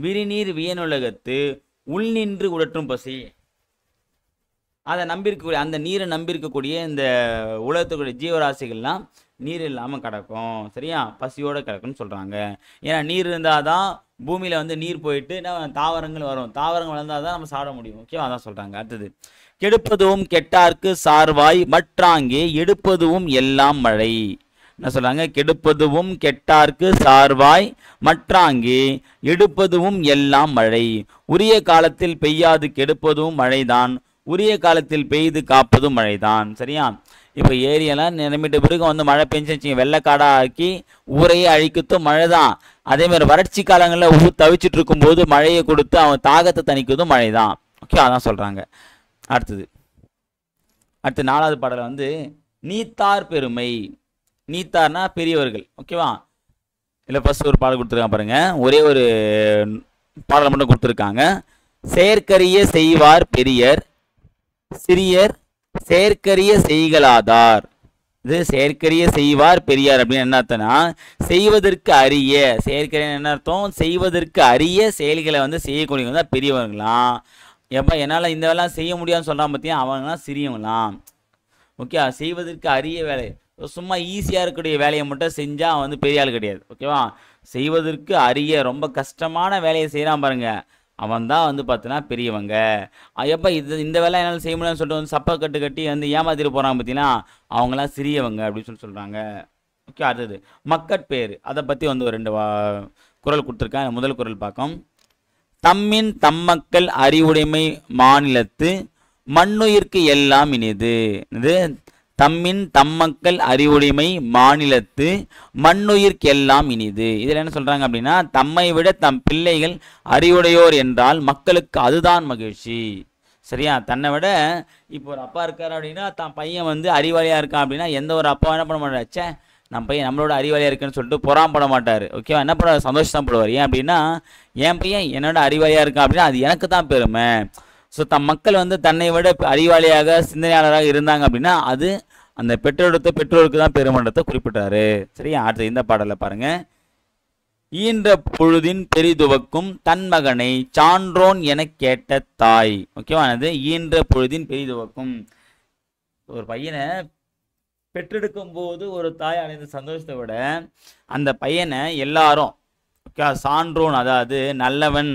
விரிநீர் வியனுலகத்து உள் நின்று உடற்றும் பசி. அதை நம்பியிருக்கக்கூடிய அந்த நீரை நம்பியிருக்கக்கூடிய இந்த உலகத்துக்குரிய ஜீவராசிகள்லாம் நீர் இல்லாமல் கிடக்கும். சரியா. பசியோடு கிடக்குன்னு சொல்கிறாங்க. ஏன்னா நீர் இருந்தால் தான் பூமியில் வந்து நீர் போயிட்டு தாவரங்கள் வரும், தாவரங்கள் வளர்ந்தால் தான் நம்ம சாப்பிட முடியும். ஓகேவா. அதான் சொல்கிறாங்க. அடுத்தது கெடுப்பதுவும் கெட்டார்க்கு சார்வாய் மற்றாங்கே எடுப்பதுவும் எல்லாம் மழை. என்ன சொல்கிறாங்க, கெடுப்பதுவும் கெட்டார்க்கு சார்வாய் மற்றாங்கே எடுப்பதுவும் எல்லாம் மழை. உரிய காலத்தில் பெய்யாது கெடுப்பதும் மழைதான், உரிய காலத்தில் பெய்து காப்பதும் மழைதான். சரியா. இப்போ ஏரியெல்லாம் நிரம்பிட்ட பிறகு வந்து மழை பெஞ்சிச்சு வெள்ளைக்காடாக ஆக்கி ஊரையே அழிக்கத்தும் மழை தான். அதேமாதிரி வறட்சி காலங்களில் தவிச்சிட்டு இருக்கும்போது மழையை கொடுத்து அவன் தாகத்தை தணிக்கிறதும் மழை தான். ஓகே. அதான் சொல்கிறாங்க. அடுத்து 4வது பாடலை வந்து நீத்தார் பெருமை. நீத்தார்னா பெரியவர்கள். ஓகேவா. இல்லை ஃபர்ஸ்ட் ஒரு பாடல் கொடுத்துருக்காங்க பாருங்க, ஒரே ஒரு பாடல் மட்டும் கொடுத்துருக்காங்க. செயற்கரிய செய்வார் பெரியர் சிறியர் செயற்கரிய செய்களாதார். இது செயற்கரிய செய்வார் பெரியார் அப்படின்னு என்ன அர்த்தம்னா, செய்வதற்கு அரிய, செயற்கரிய என்ன அர்த்தம், செய்வதற்கு அரிய செயல்களை வந்து செய்யக்கூடியவங்க தான் பெரியவங்களாம். எப்போ என்னால் இந்த வேலை செய்ய முடியாதுன்னு சொல்கிறான் பார்த்தியா, அவங்களாம் சிறியவங்களாம். ஓகே. செய்வதற்கு அரிய வேலை, சும்மா ஈஸியாக இருக்கக்கூடிய வேலையை மட்டும் செஞ்சால் அவன் வந்து பெரிய ஆள் கிடையாது. ஓகேவா. செய்வதற்கு அரிய ரொம்ப கஷ்டமான வேலையை செய்கிறான் பாருங்க, அவன் தான் வந்து பார்த்தீங்கன்னா பெரியவங்க. எப்போ இந்த வேலை என்னால் செய்ய முடியாதுன்னு சொல்லிட்டு வந்து சப்பை கட்டு கட்டி வந்து ஏமாத்திட்டு போகிறாங்க பார்த்தீங்கன்னா, அவங்களாம் சிறியவங்க அப்படின்னு சொல்லி சொல்கிறாங்க. ஓகே. அடுத்தது மக்கட்பேர், அதை பற்றி வந்து ஒரு 2 குறள் கொடுத்துருக்கேன். முதல் குறள் பார்க்கும். தம்மின் தம்மக்கள் அறிவுடைமை மாநிலத்து மண்ணுயிர்க்கு எல்லாம் இனிது. இது தம்மின் தம்மக்கள் அறிவுடைமை மாநிலத்து மண்ணுயிர்க்கு எல்லாம் இனிது. இதில் என்ன சொல்கிறாங்க அப்படின்னா, தம்மை விட தம் பிள்ளைகள் அறிவுடையோர் என்றால் மக்களுக்கு அதுதான் மகிழ்ச்சி. சரியா. தன்னை விட இப்போ ஒரு அப்பா இருக்கார் அப்படின்னா தான் பையன் வந்து அறிவாளியாக இருக்கான் அப்படின்னா எந்த ஒரு அப்பா என்ன பண்ண மாட்டாச்சே, நம்ம பையன் நம்மளோட அறிவாளியாக இருக்குன்னு சொல்லிட்டு பொறாமப்பட மாட்டார். ஓகேவா. என்ன பண்ண சந்தோஷம் தான் படுவார். ஏன் அப்படின்னா என் பையன் என்னோட அறிவாளியாக இருக்கான் அப்படின்னா அது எனக்கு தான் பெருமை. ஸோ தம் மக்கள் வந்து தன்னை விட அறிவாளியாக சிந்தனையாளராக இருந்தாங்க அப்படின்னா அது அந்த பெற்றோருக்கு தான் பெருமன்றத்தை குறிப்பிட்டாரு. சரியா. அடுத்து இந்த பாடலை பாருங்க. ஈன்ற பொழுதின் பெரிதுவக்கும் தன் மகனை சான்றோன் என கேட்ட தாய். ஓகேவா. அது ஈன்ற பொழுதின் பெரிதுவக்கும், ஒரு பையனை பெற்றெடுக்கும் போது ஒரு தாய் அடைந்த சந்தோஷத்தை விட அந்த பையனை எல்லாரும் ஓகே சான்றோன், அதாவது நல்லவன்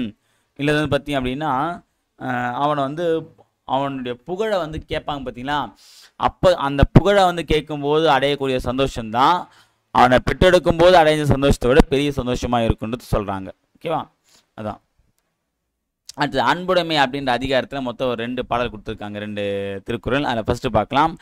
இல்லைன்னு பார்த்தீங்க அப்படின்னா அவனை வந்து அவனுடைய புகழை வந்து கேட்பாங்க பார்த்தீங்களா. அப்போ அந்த புகழை வந்து கேட்கும்போது அடையக்கூடிய சந்தோஷம்தான் அவனை பெற்றெடுக்கும் போது அடைஞ்ச சந்தோஷத்தை விட பெரிய சந்தோஷமாக இருக்குன்றது சொல்கிறாங்க. ஓகேவா. அதான். அடுத்து அன்புடைமை அப்படின்ற அதிகாரத்தில் மொத்தம் ஒரு 2 பாடல் கொடுத்துருக்காங்க, 2 திருக்குறள். அதில் ஃபஸ்ட்டு பார்க்கலாம்.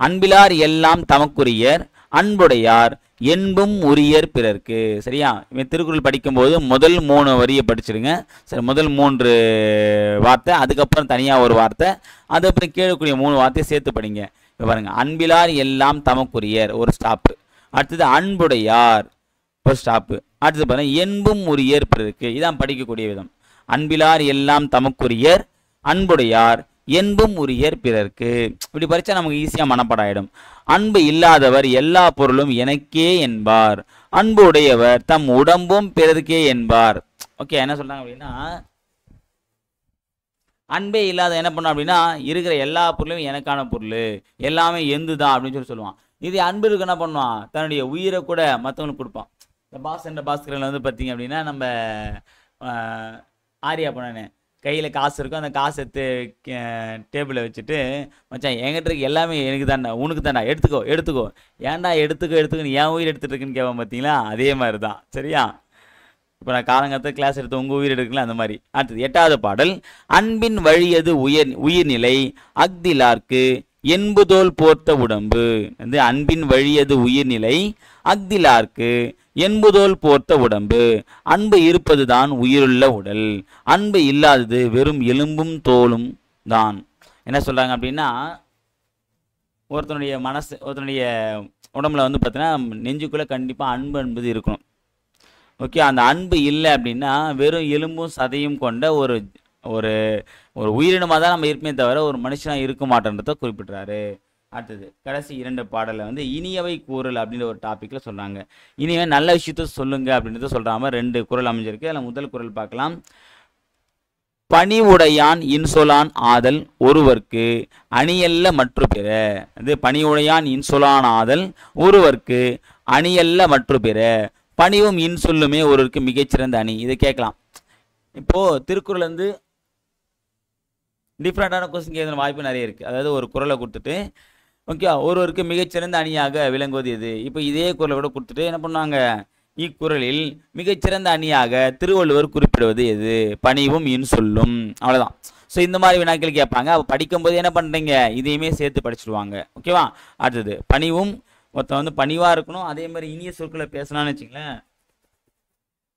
அன்பிலார் எல்லாம் தமக்குரியர் அன்புடையார் என்பும் உரியர் பிறர்க்கு. சரியா. இவன் திருக்குறள் படிக்கும்போது முதல் 3 வரியை படிச்சிருங்க. சரி, முதல் 3 வார்த்தை, அதுக்கப்புறம் தனியாக ஒரு வார்த்தை, அதுக்கப்புறம் கேட்கக்கூடிய 3 வார்த்தையை சேர்த்து படிங்க. இப்போ பாருங்க, அன்பிலார் எல்லாம் தமக்குரியர் ஒரு ஸ்டாப்பு, அடுத்தது அன்புடையார் ஒரு ஸ்டாப்பு, அடுத்தது பாருங்க என்பும் உரியர் பிறருக்கு. இதான் படிக்கக்கூடிய விதம். அன்பிலார் எல்லாம் தமக்குரியர் அன்புடையார் என்பும் உரியர் பிறர்க்கு. இப்படி படிச்சா நமக்கு ஈஸியா மனப்பாடம் ஆயிடும். அன்பு இல்லாதவர் எல்லா பொருளும் எனக்கே என்பார், அன்பு உடையவர் தம் உடம்பும் பிறர்க்கே என்பார். ஓகே, என்ன சொல்றாங்க அப்படின்னா, அன்பே இல்லாத என்ன பண்ண அப்படின்னா, இருக்கிற எல்லா பொருளும் எனக்கான பொருள், எல்லாமே எந்துதான் அப்படின்னு சொல்லுவான். இது அன்பு இருக்கு என்ன பண்ணுவான், தன்னுடைய உயிரை கூட மற்றவங்களுக்கு கொடுப்பான். இந்த பாஸ் என்ற பாஸ்கரில் வந்து பார்த்தீங்க அப்படின்னா, நம்ம ஆரியா பண்ணனே கையில் காசு இருக்கும், அந்த காசு எடுத்து டேபிளில் வச்சுட்டு, மச்சான் என்கிட்ட இருக்கு எல்லாமே எனக்கு தாண்டா, உனக்கு தாண்டா, எடுத்துக்கோ எடுத்துக்கோ, ஏன்டா எடுத்துக்கோ என் உயிர் எடுத்துட்டு இருக்குன்னு கேட்பேன் பார்த்தீங்களா, அதே மாதிரி தான். சரியா, இப்போ நான் காலங்கத்தை கிளாஸ் எடுத்து உங்கள் உயிர் எடுக்கலாம் அந்த மாதிரி. அடுத்தது 8வது பாடல். அன்பின் வழியது உயிர்நிலை அக்திலார்க்கு என்புதோல் போர்த்த உடம்பு. வந்து அன்பின் வழியது உயிர்நிலை அக்திலார்க்கு என்புதோல் போர்த்த உடம்பு. அன்பு இருப்பது தான் உயிருள்ள உடல், அன்பு இல்லாதது வெறும் எலும்பும் தோலும் தான். என்ன சொல்றாங்க அப்படின்னா, ஒருத்தனுடைய மனசு ஒருத்தனுடைய உடம்புல வந்து பார்த்தீங்கன்னா நெஞ்சுக்குள்ளே கண்டிப்பாக அன்பு என்பது இருக்கணும். ஓகே, அந்த அன்பு இல்லை அப்படின்னா வெறும் எலும்பும் சதையும் கொண்ட ஒரு ஒரு ஒரு உயிரினமாக தான் நம்ம இருப்பே தவிர ஒரு மனுஷனாக இருக்க மாட்டேன்றதை குறிப்பிட்றாரு. அடுத்தது கடைசி 2 பாடலில் வந்து இனியவை கூறல் அப்படின்ற ஒரு டாப்பிக்கில் சொல்கிறாங்க. இனியவை நல்ல விஷயத்த சொல்லுங்க அப்படின்றத சொல்கிறாம 2 குறள் அமைஞ்சிருக்கு. அதில் முதல் குறள் பார்க்கலாம். பணிவுடையான் இன்சொலான் ஆதல் ஒருவர்க்கு அணியல்ல மற்ற பிற. அது பணிவுடையான் இன்சொலான் ஆதல் ஒருவர்க்கு அணியல்ல மற்ற பிற. பணிவும் இன்சொல்லுமே ஒருவருக்கு மிகச்சிறந்த அணி. இதை கேட்கலாம். இப்போது திருக்குறள் வந்து டிஃப்ரெண்ட்டான கொஸ்டின் கேட்குற வாய்ப்பு நிறைய இருக்குது. அதாவது ஒரு குறளை கொடுத்துட்டு ஓகே ஒருவருக்கு மிகச்சிறந்த அணியாக விளங்குவது எது, இப்போ இதே குறளை கூட கொடுத்துட்டு என்ன பண்ணுவாங்க, இக்குறளில் மிகச்சிறந்த அணியாக திருவள்ளுவர் குறிப்பிடுவது எது, பணிவும் இன்சொல்லும். அவ்வளோதான். ஸோ இந்த மாதிரி வினாக்கள் கேட்பாங்க. அப்போ படிக்கும்போது என்ன பண்ணுறீங்க, இதையுமே சேர்த்து படிச்சுடுவாங்க. ஓகேவா. அடுத்தது பணிவும், ஒருத்தன் வந்து பணிவாக இருக்கணும், அதே மாதிரி இனிய சொற்களை பேசலாம்னு வச்சுங்களேன்,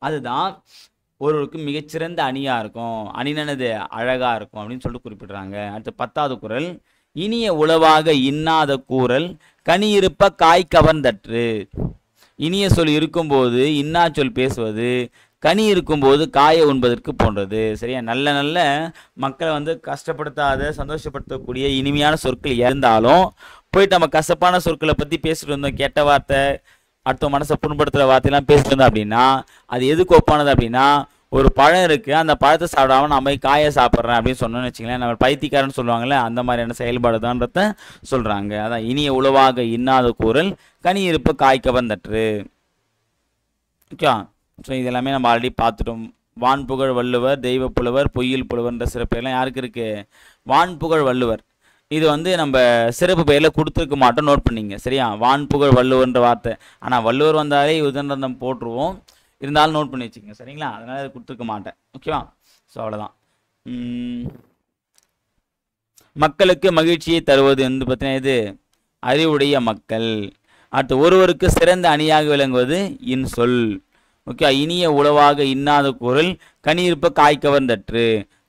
அதுதான் ஒருவருக்கு மிகச்சிறந்த அணியாக இருக்கும். அணினது அழகாக இருக்கும் அப்படின்னு சொல்லிட்டு குறிப்பிடுறாங்க. அடுத்து 10வது குறள். இனிய உளவாக இன்னாத கூறல் கனி இருப்ப காய் கவர்ந்தற்று. இனிய சொல் இருக்கும்போது இன்னா சொல் பேசுவது கனி இருக்கும்போது காயை உண்பதற்கு போன்றது. சரியா, நல்ல நல்ல மக்களை வந்து கஷ்டப்படுத்தாத சந்தோஷப்படுத்தக்கூடிய இனிமையான சொற்கள் இருந்தாலும் போயிட்டு நம்ம கசப்பான சொற்களை பற்றி பேசிட்டு இருந்தோம், கெட்ட வார்த்தை அடுத்த மனசை புண்படுத்துகிற வார்த்தையெல்லாம் பேசிட்டு இருந்தோம் அப்படின்னா அது எதுக்கு ஒப்பானது அப்படின்னா, ஒரு பழம் இருக்குது, அந்த பழத்தை சாப்பிடாம நம்ம காயை சாப்பிட்றேன் அப்படின்னு சொன்னோன்னு வச்சுங்களேன், நம்ம பைத்தியக்காரன்னு சொல்லுவாங்கள்ல, அந்த மாதிரியான செயல்பாடு தான்றத சொல்கிறாங்க. அதான் இனிய உளவாக இன்னாத கூறல் கனி இருப்ப காய் கவர்ந்தற்று. ஓகே, ஸோ இதெல்லாமே நம்ம ஆல்ரெடி பார்த்துட்டோம். வான்புகழ் வள்ளுவர், தெய்வ புலவர், பொய்யில் புலவர்ன்ற சிறப்பெல்லாம் யாருக்கு இருக்குது, வான்புகழ் வள்ளுவர். இது வந்து நம்ம சிறப்பு பெயரில் கொடுத்துருக்க மாட்டோம், நோட் பண்ணிங்க. சரியா, வான்புகழ் வள்ளுவர்ன்ற வார்த்தை, ஆனால் வள்ளுவர் வந்தாலே உதன்றதம் போட்டுருவோம், இருந்தாலும் நோட் பண்ணி வச்சுக்கோங்க. சரிங்களா, அதனால் அது கொடுத்துருக்க மாட்டேன். ஓகேவா. ஸோ அவ்வளோதான். மக்களுக்கு மகிழ்ச்சியை தருவது வந்து பார்த்தீங்கன்னா இது அறிவுடைய மக்கள். அடுத்து ஒருவருக்கு சிறந்த அணியாக விளங்குவது இன்சொல். ஓகே, இனிய உளவாக இன்னாத குறள் கனி இருப்ப காய் கவர்ந்தற்று.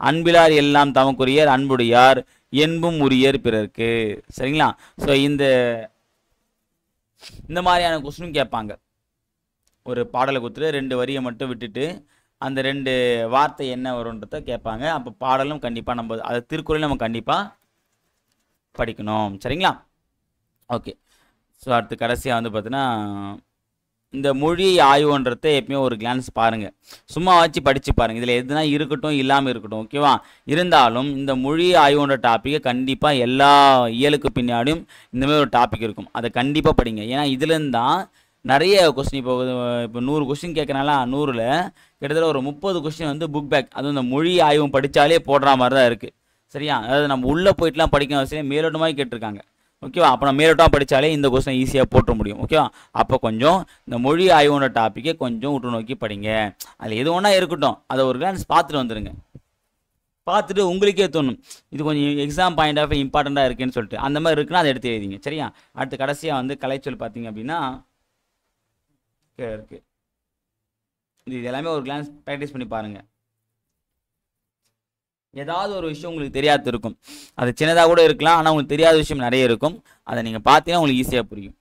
அன்பிலார் எல்லாம் தமக்குரியர் அன்புடையார் என்பும் உரியர் பிறர்க்கு. சரிங்களா. ஸோ இந்த மாதிரியான கொஸ்டின் கேட்பாங்க. ஒரு பாடலை கொடுத்துட்டு 2 வரியை மட்டும் விட்டுட்டு அந்த 2 வார்த்தை என்ன வரும்ன்றத கேட்பாங்க. அப்போ பாடலும் கண்டிப்பாக நம்ம அதை திருக்குறளையும் நம்ம கண்டிப்பாக படிக்கணும். சரிங்களா. ஓகே, ஸோ அடுத்து கடைசியாக வந்து பார்த்தீங்கன்னா இந்த மொழி ஆய்வுன்றதை எப்பயுமே ஒரு கிளான்ஸ் பாருங்கள், சும்மா வச்சு படித்து பாருங்கள். இதில் எதுனா இருக்கட்டும் இல்லாமல் இருக்கட்டும். ஓகேவா. இருந்தாலும் இந்த மொழி ஆய்வுன்ற டாப்பிக்கை கண்டிப்பாக எல்லா இயலுக்கு பின்னாடியும் இந்தமாதிரி ஒரு டாபிக் இருக்கும், அதை கண்டிப்பாக படிங்க. ஏன்னா இதுலேருந்து தான் நிறைய கொஸ்டின் இப்போ 100 கொஸ்டின் கேட்கறனால 100ல் கிட்டத்தட்ட ஒரு 30 கொஸ்டின் வந்து புக் பேக், அதுவும் இந்த மொழி ஆய்வும் படித்தாலே போடுற மாதிரி தான் இருக்குது. சரியா, அதாவது நம்ம உள்ளே போயிட்டுலாம் படிக்கணும் அவசியம், மேலோட்டமாக கேட்டிருக்காங்க. ஓகேவா, அப்போ நம்ம மேலோட்டமாக படித்தாலே இந்த கொஸ்டின் ஈஸியாக போட்ட முடியும். ஓகேவா, அப்போ கொஞ்சம் இந்த மொழி ஆய்வுன்ற டாப்பிக்கை கொஞ்சம் உற்று நோக்கி படிங்க. அதில் எது ஒன்றா இருக்கட்டும், அதை ஒரு கிளான்ஸ் பார்த்துட்டு வந்துடுங்க. பார்த்துட்டு உங்களுக்கே தோணும் இது கொஞ்சம் எக்ஸாம் பாயிண்ட் ஆஃப் இம்பார்ட்டண்ட்டாக இருக்குன்னு சொல்லிட்டு, அந்த மாதிரி இருக்குன்னா அதை எடுத்து எழுதிங்க. சரியா. அடுத்து கடைசியாக வந்து கலைச்சொல் பார்த்தீங்க அப்படின்னா இருக்கு, இது எல்லாமே ஒரு கிளான்ஸ் ப்ராக்டிஸ் பண்ணி பாருங்கள். ஏதாவது ஒரு விஷயம் உங்களுக்கு தெரியாது இருக்கும், அது சின்னதாக கூட இருக்கலாம், ஆனால் உங்களுக்கு தெரியாத விஷயம் நிறைய இருக்கும், அதை நீங்கள் பார்த்தீங்கன்னா உங்களுக்கு ஈஸியாக புரியும்.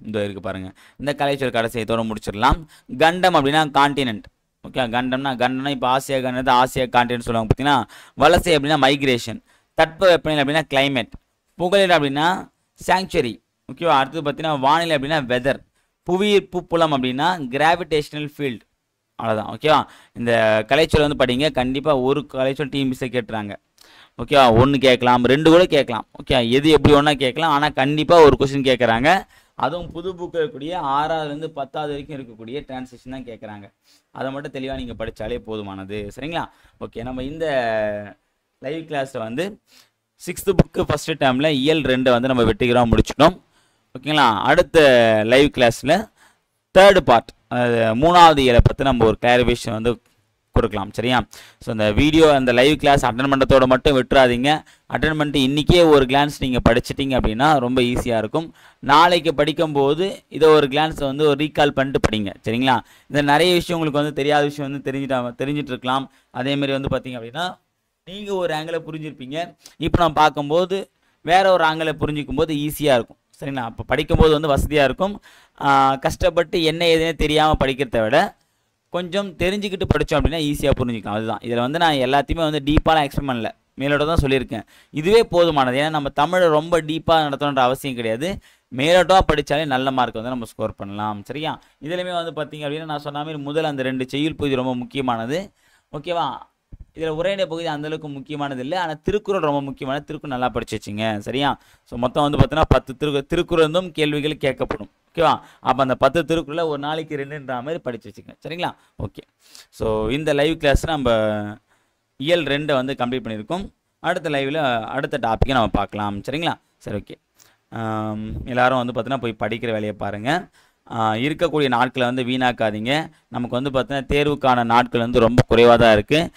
இந்த இருக்குது பாருங்கள். இந்த கலைச்சொல் கடைசியத்தோடு முடிச்சிடலாம். கண்டம் அப்படின்னா கான்டினென்ட். ஓகே, கண்டம்னா இப்போ ஆசியா கண்டது ஆசியா கான்டினென்ட் சொல்லுவாங்க பார்த்தீங்கன்னா. வலசை அப்படின்னா மைக்ரேஷன். தட்பவெப்பநிலை அப்படின்னா கிளைமேட். புகலிடம் அப்படின்னா சாங்சுவரி. ஓகேவா. அடுத்தது பார்த்தீங்கன்னா வானிலை அப்படின்னா வெதர். புவியீர்ப்பு புலம் அப்படின்னா கிராவிடேஷனல் ஃபீல்டு. அவ்வளோதான். ஓகேவா. இந்த கலைச்சொல் வந்து படிங்க. கண்டிப்பாக ஒரு கலைச்சொல் டிஎன்பிஎஸ்சியில் கேட்டுறாங்க. ஓகேவா. 1 கேட்கலாம், 2 கூட கேட்கலாம். ஓகே, எது எப்படி ஒன்றா கேட்கலாம். ஆனால் கண்டிப்பாக ஒரு கொஸ்டின் கேட்குறாங்க. அதுவும் புது புக்கு இருக்கக்கூடிய 6ஆவதுலேருந்து 10ஆவது வரைக்கும் இருக்கக்கூடிய டிரான்ஸ்லேஷன் தான் கேட்குறாங்க. அதை மட்டும் தெளிவாக நீங்கள் படித்தாலே போதுமானது. சரிங்களா. ஓகே, நம்ம இந்த லைவ் கிளாஸில் வந்து 6th புக்கு ஃபஸ்ட்டு டேர்மில் இயல் 2 வந்து நம்ம வெற்றிகரமாக முடிச்சிட்டோம். ஓகேங்களா. அடுத்த லைவ் கிளாஸில் 3rd பார்ட், அதாவது 3வது இயலை பற்றி நம்ம ஒரு கிளாரிஃபிகேஷன் வந்து கொடுக்கலாம். சரியா. ஸோ இந்த வீடியோ அந்த லைவ் கிளாஸ் அட்டன் பண்ணுறதோட மட்டும் விட்டுறாதீங்க. அட்டன் பண்ணிட்டு இன்றைக்கே ஒரு கிளான்ஸ் நீங்கள் படிச்சிட்டிங்க அப்படின்னா ரொம்ப ஈஸியாக இருக்கும். நாளைக்கு படிக்கும்போது இதை ஒரு கிளான்ஸ் வந்து ஒரு ரீகால் பண்ணிட்டு படிங்க. சரிங்களா. இந்த நிறைய விஷயம் உங்களுக்கு வந்து தெரியாத விஷயம் வந்து தெரிஞ்சிட்டு இருக்கலாம். அதேமாதிரி வந்து பார்த்திங்க அப்படின்னா நீங்கள் ஒரு ஆங்கிளை புரிஞ்சிருப்பீங்க. இப்போ நான் பார்க்கும்போது வேற ஒரு ஆங்கிளை புரிஞ்சிக்கும் போது ஈஸியாக இருக்கும். சரிங்களா. அப்போ படிக்கும்போது வந்து வசதியாக இருக்கும். கஷ்டப்பட்டு என்ன ஏதுன்னே தெரியாமல் படிக்கிறத விட கொஞ்சம் தெரிஞ்சுக்கிட்டு படித்தோம் அப்படின்னா ஈஸியாக புரிஞ்சுக்கலாம். அதுதான் இதில் வந்து நான் எல்லாத்தையுமே வந்து டீப்பாக எக்ஸ்பிளைன் பண்ணல, மேலோட தான் சொல்லியிருக்கேன். இதுவே போதுமானது. ஏன்னா நம்ம தமிழை ரொம்ப டீப்பாக நடத்தணுன்ற அவசியம் கிடையாது. மேலோட்டமாக படித்தாலே நல்ல மார்க் வந்து நம்ம ஸ்கோர் பண்ணலாம். சரியா. இதுலையுமே வந்து பார்த்திங்க அப்படின்னா நான் சொன்ன மாதிரி முதல் அந்த 2 செய்யுள் பகுதி ரொம்ப முக்கியமானது. ஓகேவா. இதில் உரைநடை பகுதி அந்தளவுக்கு முக்கியமானது இல்லை. ஆனால் திருக்குறள் ரொம்ப முக்கியமானது. திருக்குறள் நல்லா படிச்சு வச்சுங்க. சரியா. ஸோ மொத்தம் வந்து பார்த்தீங்கன்னா 10 திருக்குறளும் கேள்விகள் கேட்கப்படும். ஓகேவா. அப்போ அந்த 10 திருக்குறளை ஒரு நாளைக்கு 2ன்ற மாதிரி படித்து வச்சுக்கங்க. சரிங்களா. ஓகே. ஸோ இந்த லைவ் கிளாஸில் நம்ம இயல் 2 வந்து கம்ப்ளீட் பண்ணியிருக்கோம். அடுத்த லைவில் அடுத்த டாப்பிக்கை நம்ம பார்க்கலாம். சரிங்களா. சரி, ஓகே. எல்லோரும் வந்து பார்த்தீங்கன்னா போய் படிக்கிற வேலையை பாருங்கள். இருக்கக்கூடிய நாட்களை வந்து வீணாக்காதீங்க. நமக்கு வந்து பார்த்தீங்கன்னா தேர்வுக்கான நாட்கள் வந்து ரொம்ப குறைவாக தான் இருக்குது.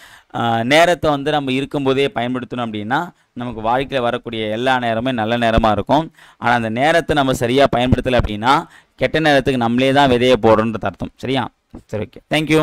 நேரத்தை வந்து நம்ம இருக்கும்போதே பயன்படுத்தணும் அப்படின்னா நமக்கு வாழ்க்கையில் வரக்கூடிய எல்லா நேரமுமே நல்ல நேரமாக இருக்கும். ஆனால் அந்த நேரத்தை நம்ம சரியாக பயன்படுத்தலை அப்படின்னா கெட்ட நேரத்துக்கு நம்மளே தான் விதையை போடுறோன்றது அர்த்தம். சரியா. சரி, ஓகே. தேங்க்யூ.